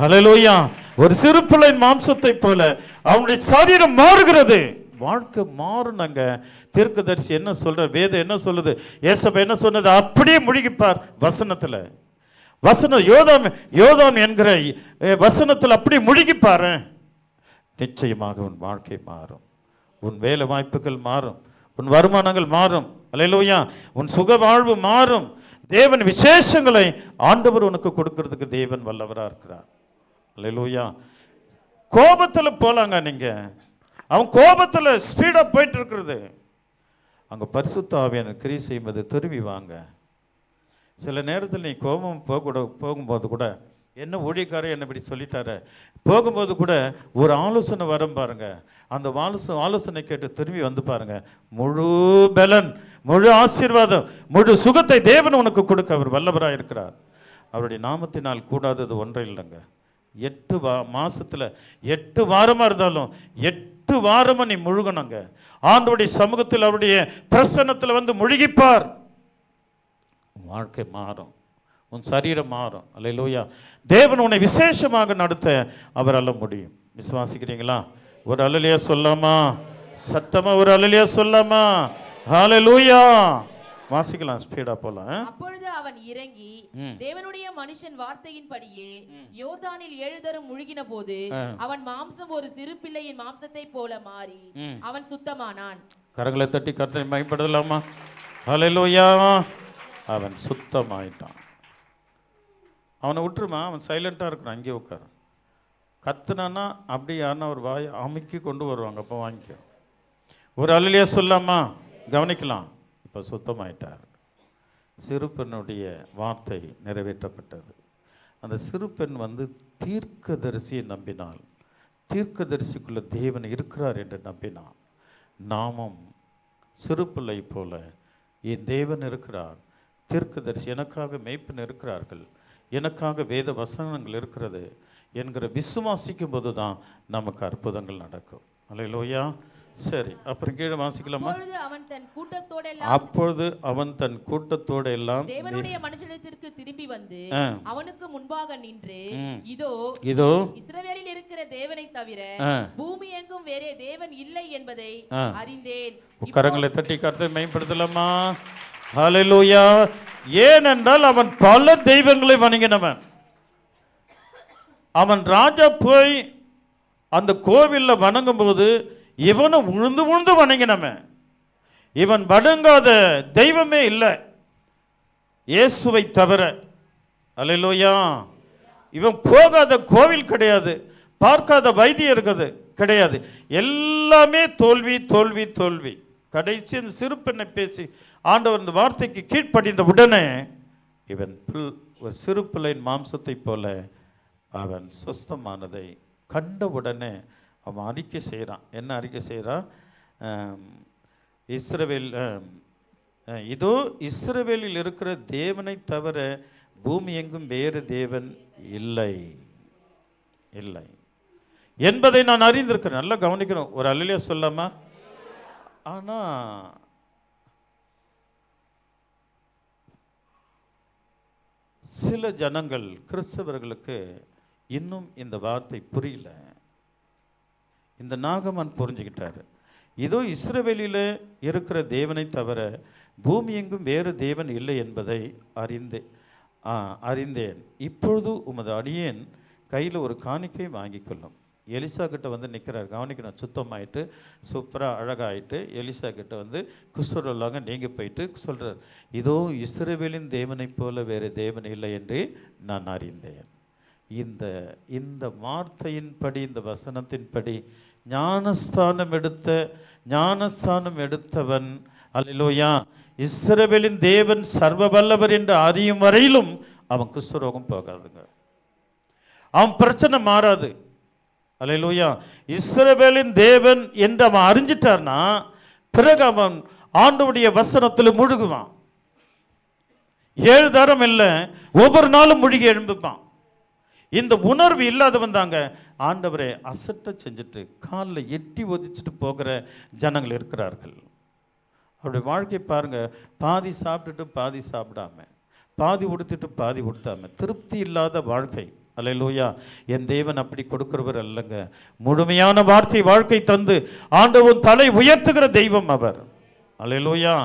S1: அல்லேலூயா. ஒரு சிறு பிள்ளையின் மாம்சத்தை போல அவனுடைய சரீரம் மாறுகிறது, வாழ்க்கை மாறுனாங்க. தீர்க்கதரிசி என்ன சொல்ற, வேதம் என்ன சொல்லுது, ஏசப்பா என்ன சொன்னது அப்படியே முழுகிப்பார். வசனத்துல வசனம் யோதாம் என்கிற வசனத்தில் அப்படி முழுகிப்பாரு. நிச்சயமாக உன் வாழ்க்கை மாறும், உன் வேலை வாய்ப்புகள் மாறும், உன் வருமானங்கள் மாறும். அல்லேலூயா. உன் சுக வாழ்வு மாறும். தேவன் விசேஷங்களை ஆண்டவர் உனக்கு கொடுக்கிறதுக்கு தேவன் வல்லவராக இருக்கிறார். அல்லேலூயா. கோபத்தில் போலாங்க நீங்க, அவன் கோபத்தில் ஸ்பீடாக போயிட்டு இருக்கிறது. அங்கே பரிசுத்த ஆவியான கிரியை செய்யும்போது திரும்பி வாங்க. சில நேரத்தில் நீ கோபம் போகும்போது கூட, என்ன ஊழியக்காரர் என்ன இப்படி சொல்லிட்டாரு, போகும்போது கூட ஒரு ஆலோசனை வரும் பாருங்க. அந்த ஆலோசனை கேட்டு திரும்பி வந்து பாருங்க, முழு பலன், முழு ஆசீர்வாதம், முழு சுகத்தை தேவன் உனக்கு கொடுக்க அவர் வல்லவராக இருக்கிறார். அவருடைய நாமத்தினால் கூடாதது ஒன்றும் இல்லைங்க. 8 மாசத்துல 8 வாரமா இருந்தாலும் 8 வாரமா நீ முழுகணுங்க. ஆண்டவருடைய சமூகத்தில் அவருடைய பிரசன்னத்தில் வந்து முழுகிப்பார். வாழ்க்கை மாறும், உன் சரீரம் மாறும். அல்லேலூயா. தேவன் உன்னை விசேஷமாக நடத்த அவரால் முடியும். விசுவாசிக்கிறீங்களா? ஒரு அல்லேலூயா சொல்லாமா? சத்தமா ஒரு அல்லேலூயா சொல்லாமா? ஹல்லேலூயா. வாசிக்கலாம், ஸ்பீடா போலாம்.
S2: அப்பொழுது அவன் இறங்கி தேவனுடைய மனுஷன் வார்த்தையின்படியே யோர்தானில் 7 தரம் முழுகின போது அவன் மாம்சம் ஒரு சிறு பிள்ளையின் மாம்சத்தை போல மாறி அவன் சுத்தமானான்.
S1: கரங்களை தட்டி கர்த்தரை மகிமைப்படுத்தலாமா? ஹல்லேலூயா. அவன் சுத்தமாயிட்டான். அவனை விட்டுருமா, அவன் சைலண்டாக இருக்கிறான், அங்கேயே உட்கார. கத்துனான்னா அப்படி யாருன்னா ஒரு வாயை அமுக்கி கொண்டு வருவாங்க, அப்போ வாங்கிக்க. ஒரு அல்லேலூயா சொல்லாமா? கவனிக்கலாம். இப்போ சுத்தமாயிட்டார். சிறு பெண்ணுடைய வார்த்தை நிறைவேற்றப்பட்டது. அந்த சிறு பெண் வந்து தீர்க்கதரிசியை நம்பினாள். தீர்க்கதரிசிக்குள்ள தேவன் இருக்கிறார் என்று நம்பினான். நாமும் சிறு பிள்ளை போல என் தேவன் இருக்கிறார், தீர்க்கதரிசி எனக்காக மேய்ப்பன் இருக்கிறார்கள், எனக்காக வேத வசனங்கள் இருக்கிறது என்கிற விசுவாசிக்கும் போது தான் நமக்கு அற்புதங்கள் நடக்கும். அல்லேலூயா. சரி, அப்புறம் கீழே வாசிக்கலாமா? அப்பொழுது அவன் தன் கூட்டத்தோடு எல்லாம்
S2: தேவனுடைய மனுஷனிடத்திற்கு திரும்பி வந்து அவனுக்கு முன்பாக நின்று, இதோ இஸ்ரவேலில் இருக்கிற தேவனை தவிர பூமி எங்கும் வேறே தேவன் இல்லை என்பதை அறிந்தேன்.
S1: கரங்களை தட்டி கர்த்தரை மகிமைப்படுத்தலாமா? ஹல்லேலூயா. ஏனென்றால் அவன் பல தெய்வங்களை வணங்கினவன். அவன் ராஜா போய் அந்த கோவில்ல வணங்கும் போது இவனை உழுந்து உழுந்து வணங்கினவன். இவன் வணங்காத தெய்வமே இல்லை இயேசுவை தவிர. அல்லேலூயா. இவன் போகாத கோவில் கிடையாது, பார்க்காத வைத்தியம் கிடையாது. எல்லாமே தோல்வி தோல்வி தோல்வி. கடைசி அந்த சிறு பெண்ணை பேசி ஆண்டவர் இந்த வார்த்தைக்கு கீழ்ப்படிந்த உடனே இவன் ஒரு சிறு பிள்ளையின் மாம்சத்தை போல அவன் சுஸ்தமானதை கண்ட உடனே அவன் அறிக்கை செய்கிறான். என்ன அறிக்கை செய்கிறான்? இதோ இஸ்ரவேலில் இருக்கிற தேவனை தவிர பூமி எங்கும் வேறு தேவன் இல்லை இல்லை என்பதை நான் அறிந்திருக்கிறேன். நல்லா கவனிக்கணும். ஒரு அல்லேலூயா சொல்லாமா? ஆனால் சில ஜனங்கள், கிறிஸ்தவர்களுக்கு இன்னும் இந்த வார்த்தை புரியல. இந்த நாகமான் புரிஞ்சுக்கிட்டாரு. இதோ இஸ்ரவேலில் இருக்கிற தேவனை தவிர பூமி எங்கும் வேறு தேவன் இல்லை என்பதை அறிந்தேன். இப்பொழுது உமது அடியேன் கையில் ஒரு காணிக்கை வாங்கி கொள்ளும். எலிசா கிட்ட வந்து நிற்கிறார். கவனிக்கணும். சுத்தமாயிட்டு சூப்பராக அழகாயிட்டு எலிசா கிட்ட வந்து குஷ்டரோல்லாங்க நீங்க போயிட்டு சொல்கிறார், இதோ இஸ்ரவேலின் தேவனை போல வேறு தேவன் இல்லை என்று நான் அறிந்தேன். இந்த வார்த்தையின்படி, இந்த வசனத்தின்படி ஞானஸ்தானம் எடுத்தவன், அல்லேலூயா, இஸ்ரவேலின் தேவன் சர்வ வல்லவர் என்று அறியும் வரையிலும் அவன் குஷ்டரோகம் போகாதுங்க. அவன் பிரச்சனை மாறாது. அல்லேலூயா. இஸ்ரவேலின் தேவன் என்று அவன் அறிஞ்சிட்டார்னா பிறகு அவன் ஆண்டவருடைய வசனத்தில் முழுகுவான். 7 தரம் இல்லை, ஒவ்வொரு நாளும் முழுகி எழும்புப்பான். இந்த உணர்வு இல்லாதவன் தாங்க ஆண்டவரை அசட்ட செஞ்சுட்டு காலில் எட்டி ஒதிச்சுட்டு போகிற ஜனங்கள் இருக்கிறார்கள். அவருடைய வாழ்க்கை பாருங்க. பாதி சாப்பிட்டுட்டு பாதி சாப்பிடாம, பாதி உடுத்துட்டு பாதி உடுத்தாம, திருப்தி இல்லாத வாழ்க்கை. அல்லேலூயா. என் தேவன் அப்படி கொடுக்கிறவர் அல்லங்க. முழுமையான வாழ்க்கை தந்து ஆண்டவன் தலை உயர்த்துகிற தெய்வம் அவர். அல்லேலூயா.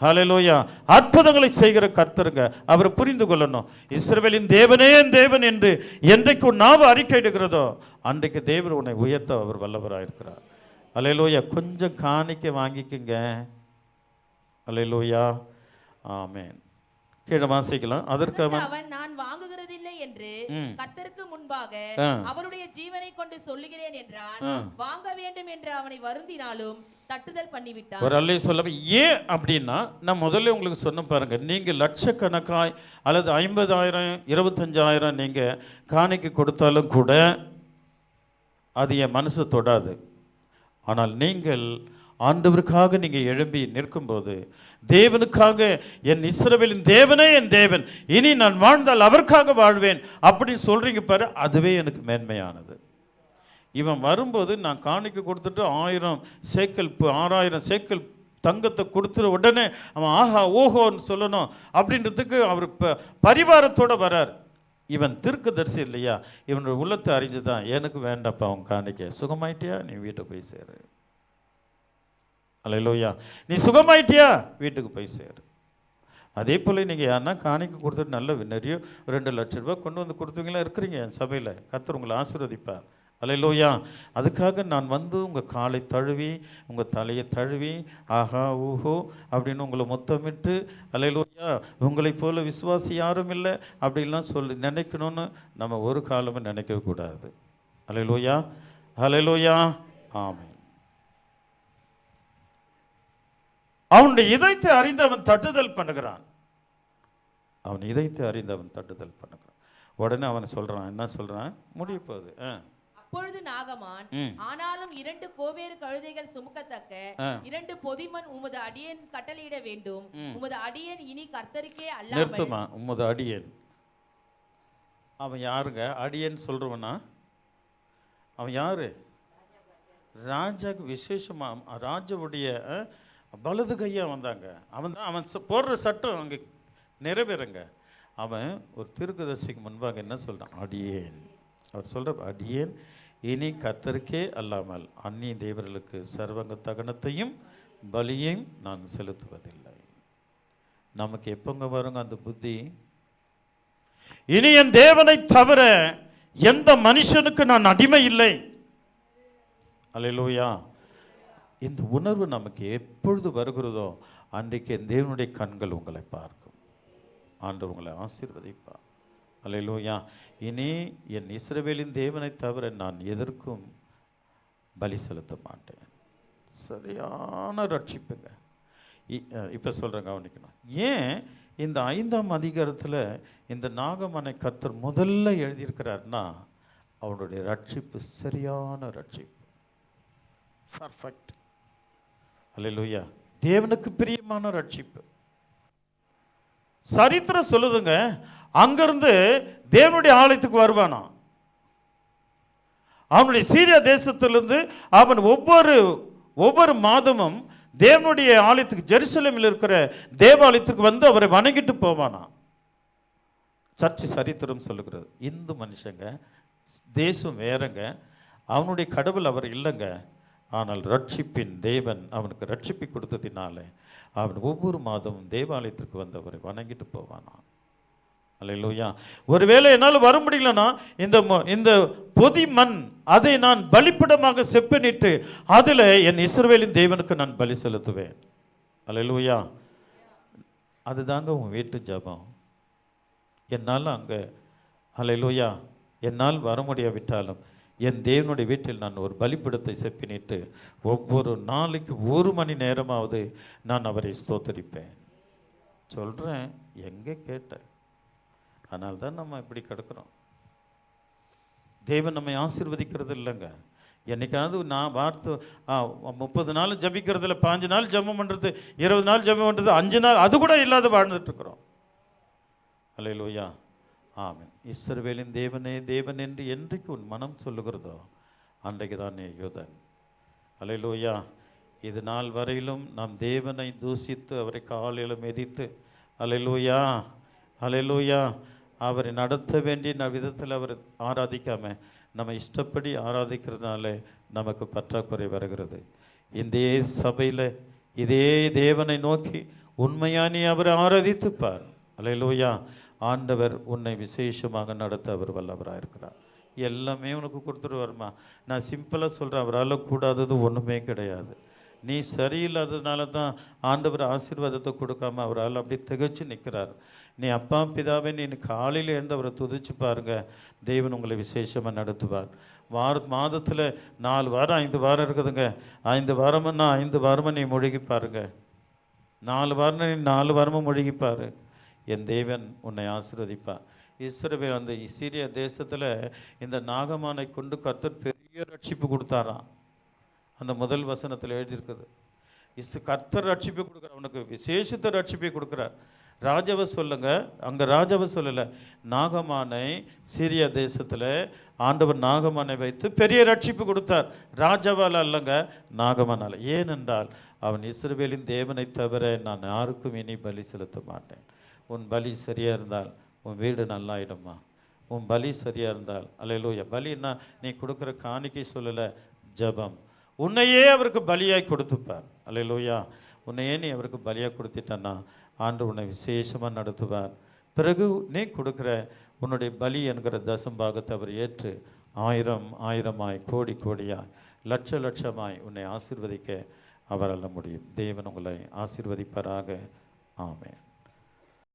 S1: ஹல்லேலூயா. அற்புதங்களை செய்கிற கர்த்தருங்க. அவர் புரிந்து கொள்ளணும். இஸ்ரவேலின் தேவனே என் தேவன் என்று என்றைக்கு நாம அறிக்கையிடுகிறதோ அன்றைக்கு தேவன் உன்னை உயர்த்த அவர் வல்லவராயிருக்கிறார். அல்லேலூயா. கொஞ்சம் காணிக்கை வாங்கிக்குங்க. அல்லேலூயா. ஆமென். கீழே வாசிக்கலாம். அதற்கு
S2: அதற்கு
S1: அவன்
S2: அவன் நான் வாங்குகிறதில்லை என்று
S1: ம்.
S2: கர்த்தருக்கு முன்பாக
S1: ஆ.
S2: அவருடைய ஜீவனை கொண்டு சொல்லுகிறேன் என்றான்.
S1: ஆ.
S2: வாங்க வேண்டும் என்று அவனை வருந்தினாலும் தட்டுதல் பண்ணிவிட்டான்.
S1: ஒரு அல்லை சொல்ல ஏன் அப்படின்னா, நான் முதல்ல உங்களுக்கு சொன்ன பாருங்க, நீங்க லட்சக்கணக்காய் அல்லது 50,000 25,000 நீங்க காணிக்கை கொடுத்தாலும் கூட அது என் மனசு தொடாது. ஆனால் நீங்கள் ஆண்டவருக்காக நீங்க எழும்பி நிற்கும்போது, தேவனுக்காக என் இஸ்ரவேலின் தேவனே என் தேவன், இனி நான் வாழ்ந்தால் அவருக்காக வாழ்வேன் அப்படின்னு சொல்றீங்க பாரு, அதுவே எனக்கு மேன்மையானது. இவன் வரும்போது நான் காணிக்கை கொடுத்துட்டு 1000 சேக்கல் 6000 சேக்கல் தங்கத்தை கொடுத்துற உடனே அவன் ஆஹா ஓஹோன்னு சொல்லணும் அப்படின்றதுக்கு அவர் பரிவாரத்தோட வரார். இவன் தீர்க்கதரிசி இல்லையா, இவனோட உள்ளத்தை அறிஞ்சுதான், எனக்கு வேண்டாப்பா அவன் காணிக்கை, சுகமாயிட்டியா நீ வீட்டுக்கு போய் சேரு. அல்லேலூயா, நீ சுகமாயிட்டியா வீட்டுக்கு போய் சேரு. அதே போல் நீங்கள் யாருன்னா காணிக்கை கொடுத்துட்டு நல்ல நிறைய 2 லட்ச ரூபாய் கொண்டு வந்து கொடுத்தவங்களாம் இருக்கிறீங்க என் சபையில், கர்த்தர் உங்களை ஆசீர்வதிப்பார். அல்லேலூயா. அதுக்காக நான் வந்து உங்கள் காலை தழுவி உங்கள் தலையை தழுவி ஆஹா ஊஹோ அப்படின்னு உங்களை முத்தமிட்டு, அல்லேலூயா உங்களை போல விசுவாசி யாரும் இல்லை அப்படிலாம் சொல்லி நினைக்கணும்னு நம்ம ஒரு காலமும் நினைக்கவே கூடாது. அல்லேலூயா, அல்லேலூயா, ஆமென். அவனுடைய இதயத்தை அறிந்து அவன் தட்டுதல் பண்ணுகிறான். அவன் இதயத்தை அறிந்து அவன் தட்டுதல் பண்ணுகிறான். உடனே அவன் சொல்றான், என்ன சொல்றான், முடிய போகுது.
S2: அப்பொழுது நாகமான், ஆனாலும் 2 கோவேறு கழுதைகள் சுமக்கத்தக்க 2 பொதிமண் உமது அடியேன் கட்டளையிட வேண்டும். உமது அடியேன் இனி கர்த்தருக்கே அல்லாமல்.
S1: நிறுத்துமா, உமது அடியேன். அவன் யாருங்க அடியேன் சொல்றவனா? அவன் யாரு? ராஜாக்கு விசேஷமா ராஜாவுடைய வலது கையா வந்தாங்க. அவன் தான் அவன் போடுற சட்டம் அங்கே நிறைவேறுங்க. அவன் ஒரு தீர்க்கதரிசிக்கு முன்பாக என்ன சொல்றான், அடியேன். அவர் சொல்ற அடியேன் இனி கர்த்தருக்கே அல்லாமல் அந்நிய தேவர்களுக்கு சர்வங்க தகனத்தையும் பலியையும் நான் செலுத்துவதில்லை. நமக்கு எப்பங்க வருங்க அந்த புத்தி? இனி என் தேவனை தவிர எந்த மனுஷனுக்கு நான் அடிமை இல்லை. அல்லேலூயா. இந்த உணர்வு நமக்கு எப்பொழுது வருகிறதோ அன்றைக்கு என் தேவனுடைய கண்கள் உங்களை பார்க்கும், ஆண்டவர் உங்களை ஆசீர்வதிப்பார். அல்லேலூயா. இனி என் இஸ்ரவேலின் தேவனை தவிர நான் எதற்கும் பலி செலுத்த மாட்டேன். சரியான ரட்சிப்புங்க. இப்போ சொல்கிறேன், கவனிக்கணும். ஏன் இந்த 5ஆம் அதிகாரத்தில் இந்த நாகமனை கர்த்தர் முதல்ல எழுதியிருக்கிறார்னா, அவனுடைய ரட்சிப்பு சரியான ரட்சிப்பு, பர்ஃபெக்ட். அல்லேலூயா. தேவனுக்கு பிரியமான ரட்சிப்பு. சரித்திரம் சொல்லுதுங்க, அங்கிருந்து தேவனுடைய ஆலயத்துக்கு வருவானா. அவனுடைய சீரியா தேசத்திலிருந்து அவன் ஒவ்வொரு மாதமும் தேவனுடைய ஆலயத்துக்கு, ஜெருசலேமில் இருக்கிற தேவாலயத்துக்கு வந்து அவரை வணங்கிட்டு போவானா. சர்ச்சை சரித்திரம் சொல்லுகிறது. இந்து மனுஷங்க, தேசம் வேறங்க, அவனுடைய கடவுள் அவர் இல்லைங்க. ஆனால் ரட்சிப்பின் தேவன் அவனுக்கு ரட்சிப்பை கொடுத்ததினால அவன் ஒவ்வொரு மாதமும் தேவாலயத்திற்கு வந்து அவரை வணங்கிட்டு போவானா. அல்லேலூயா. ஒருவேளை என்னால் வர முடியலன்னா இந்த பொதி மண் அதை நான் பலிப்பிடமாக செப்பனிட்டு அதில் என் இஸ்ரவேலின் தேவனுக்கு நான் பலி செலுத்துவேன். அல்லேலூயா. அதுதாங்க உன் வீட்டு ஜபம். என்னால் அங்கே அல்லேலூயா என்னால் வர முடியாவிட்டாலும் என் தேவனுடைய வீட்டில் நான் ஒரு பலிப்பிடத்தை செப்பினிட்டு ஒவ்வொரு நாளைக்கு 1 மணி நேரமாவது நான் அவரை ஸ்தோத்தரிப்பேன். சொல்கிறேன், எங்கே கேட்டேன். அதனால தான் நம்ம இப்படி கிடக்கிறோம். தேவன் நம்மை ஆசீர்வதிக்கிறது இல்லைங்க. என்னைக்காவது நான் வார்த்தை 30 நாள் ஜபிக்கிறதுல 5 நாள் ஜபம் பண்ணுறது, 20 நாள் ஜபம் பண்ணுறது, 5 நாள் அது கூட இல்லாத வாழ்ந்துட்டுருக்குறோம். அல்லேலூயா, ஆமென். இஸ்ரவேலின் தேவனே தேவன் என்று என்றைக்கு உன் மனம் சொல்லுகிறதோ அன்றைக்கு தானே யூதன். அல்லேலூயா. இது நாள் வரையிலும் நாம் தேவனை தூசித்து அவரை காலில் மிதித்து, அல்லேலூயா அல்லேலூயா, அவரை நடத்த வேண்டிய விதத்தில் அவர் ஆராதிக்காம நம்ம இஷ்டப்படி ஆராதிக்கிறதுனால நமக்கு பற்றாக்குறை வருகிறது. இந்த சபையில் இதே தேவனை நோக்கி உண்மையானி அவரை ஆராதித்துப்பார். அல்லேலூயா. ஆண்டவர் உன்னை விசேஷமாக நடத்த அவர் வல்லவராக இருக்கிறார். எல்லாமே உனக்கு கொடுத்துருவாருமா. நான் சிம்பிளாக சொல்கிறேன், அவரால் கூடாதது ஒன்றுமே கிடையாது. நீ சரியில்லாததுனால தான் ஆண்டவர் ஆசீர்வாதத்தை கொடுக்காம அவரால் அப்படி திகைச்சு நிற்கிறார். நீ அப்பா பிதாவே நீ காலையில் எழுந்து அவரை துதிச்சு பாருங்க, தேவன் உங்களை விசேஷமாக நடத்துவார். மாதத்தில் 4 வாரம் 5 வாரம் இருக்குதுங்க. 5 வாரம்னா 5 வாரமாக நீ முழுகி பாருங்க. 4 வாரம் நீ 4 வாரமும் முழுகிப்பார். என் தேவன் உன்னை ஆசீர்வதிப்பார். இஸ்ரவேல் அந்த சீரியா தேசத்தில் இந்த நாகமானை கொண்டு கர்த்தர் பெரிய ரட்சிப்பு கொடுத்தாராம். அந்த முதல் வசனத்தில் எழுதியிருக்குது. கர்த்தர் ரட்சிப்பை கொடுக்குறார், அவனுக்கு விசேஷத்தை ரட்சிப்பை கொடுக்குறார். ராஜாவை சொல்லுங்க, அங்கே ராஜாவை சொல்லலை, நாகமானை சீரியா தேசத்தில் ஆண்டவர் நாகமானை வைத்து பெரிய ரட்சிப்பு கொடுத்தார். ராஜாவால் அல்லங்க, நாகமானால். ஏனென்றால் அவன் இஸ்ரவேலின் தேவனை தவிர நான் யாருக்கும் இனி பலி செலுத்த மாட்டேன். உன் பலி சரியாக இருந்தால் உன் வீடு நல்லாயிடுமா? உன் பலி சரியாக இருந்தால், அல்லேலூயா. பலின்னா நீ கொடுக்குற காணிக்கை சொல்லலை, ஜபம். உன்னையே அவருக்கு பலியாய் கொடுத்துப்பார். அல்லேலூயா. உன்னையே நீ அவருக்கு பலியாக கொடுத்துட்டன்னா ஆண்டு உன்னை விசேஷமாக நடத்துவார். பிறகு நீ கொடுக்குற உன்னுடைய பலி என்கிற தசம்பாகத்தை அவர் ஏற்று 1000 கோடி கோடியாய் லட்சமாய் உன்னை ஆசீர்வதிக்க அவரால் முடியும். தேவன் உங்களை ஆசீர்வதிப்பாராக. ஆமென்.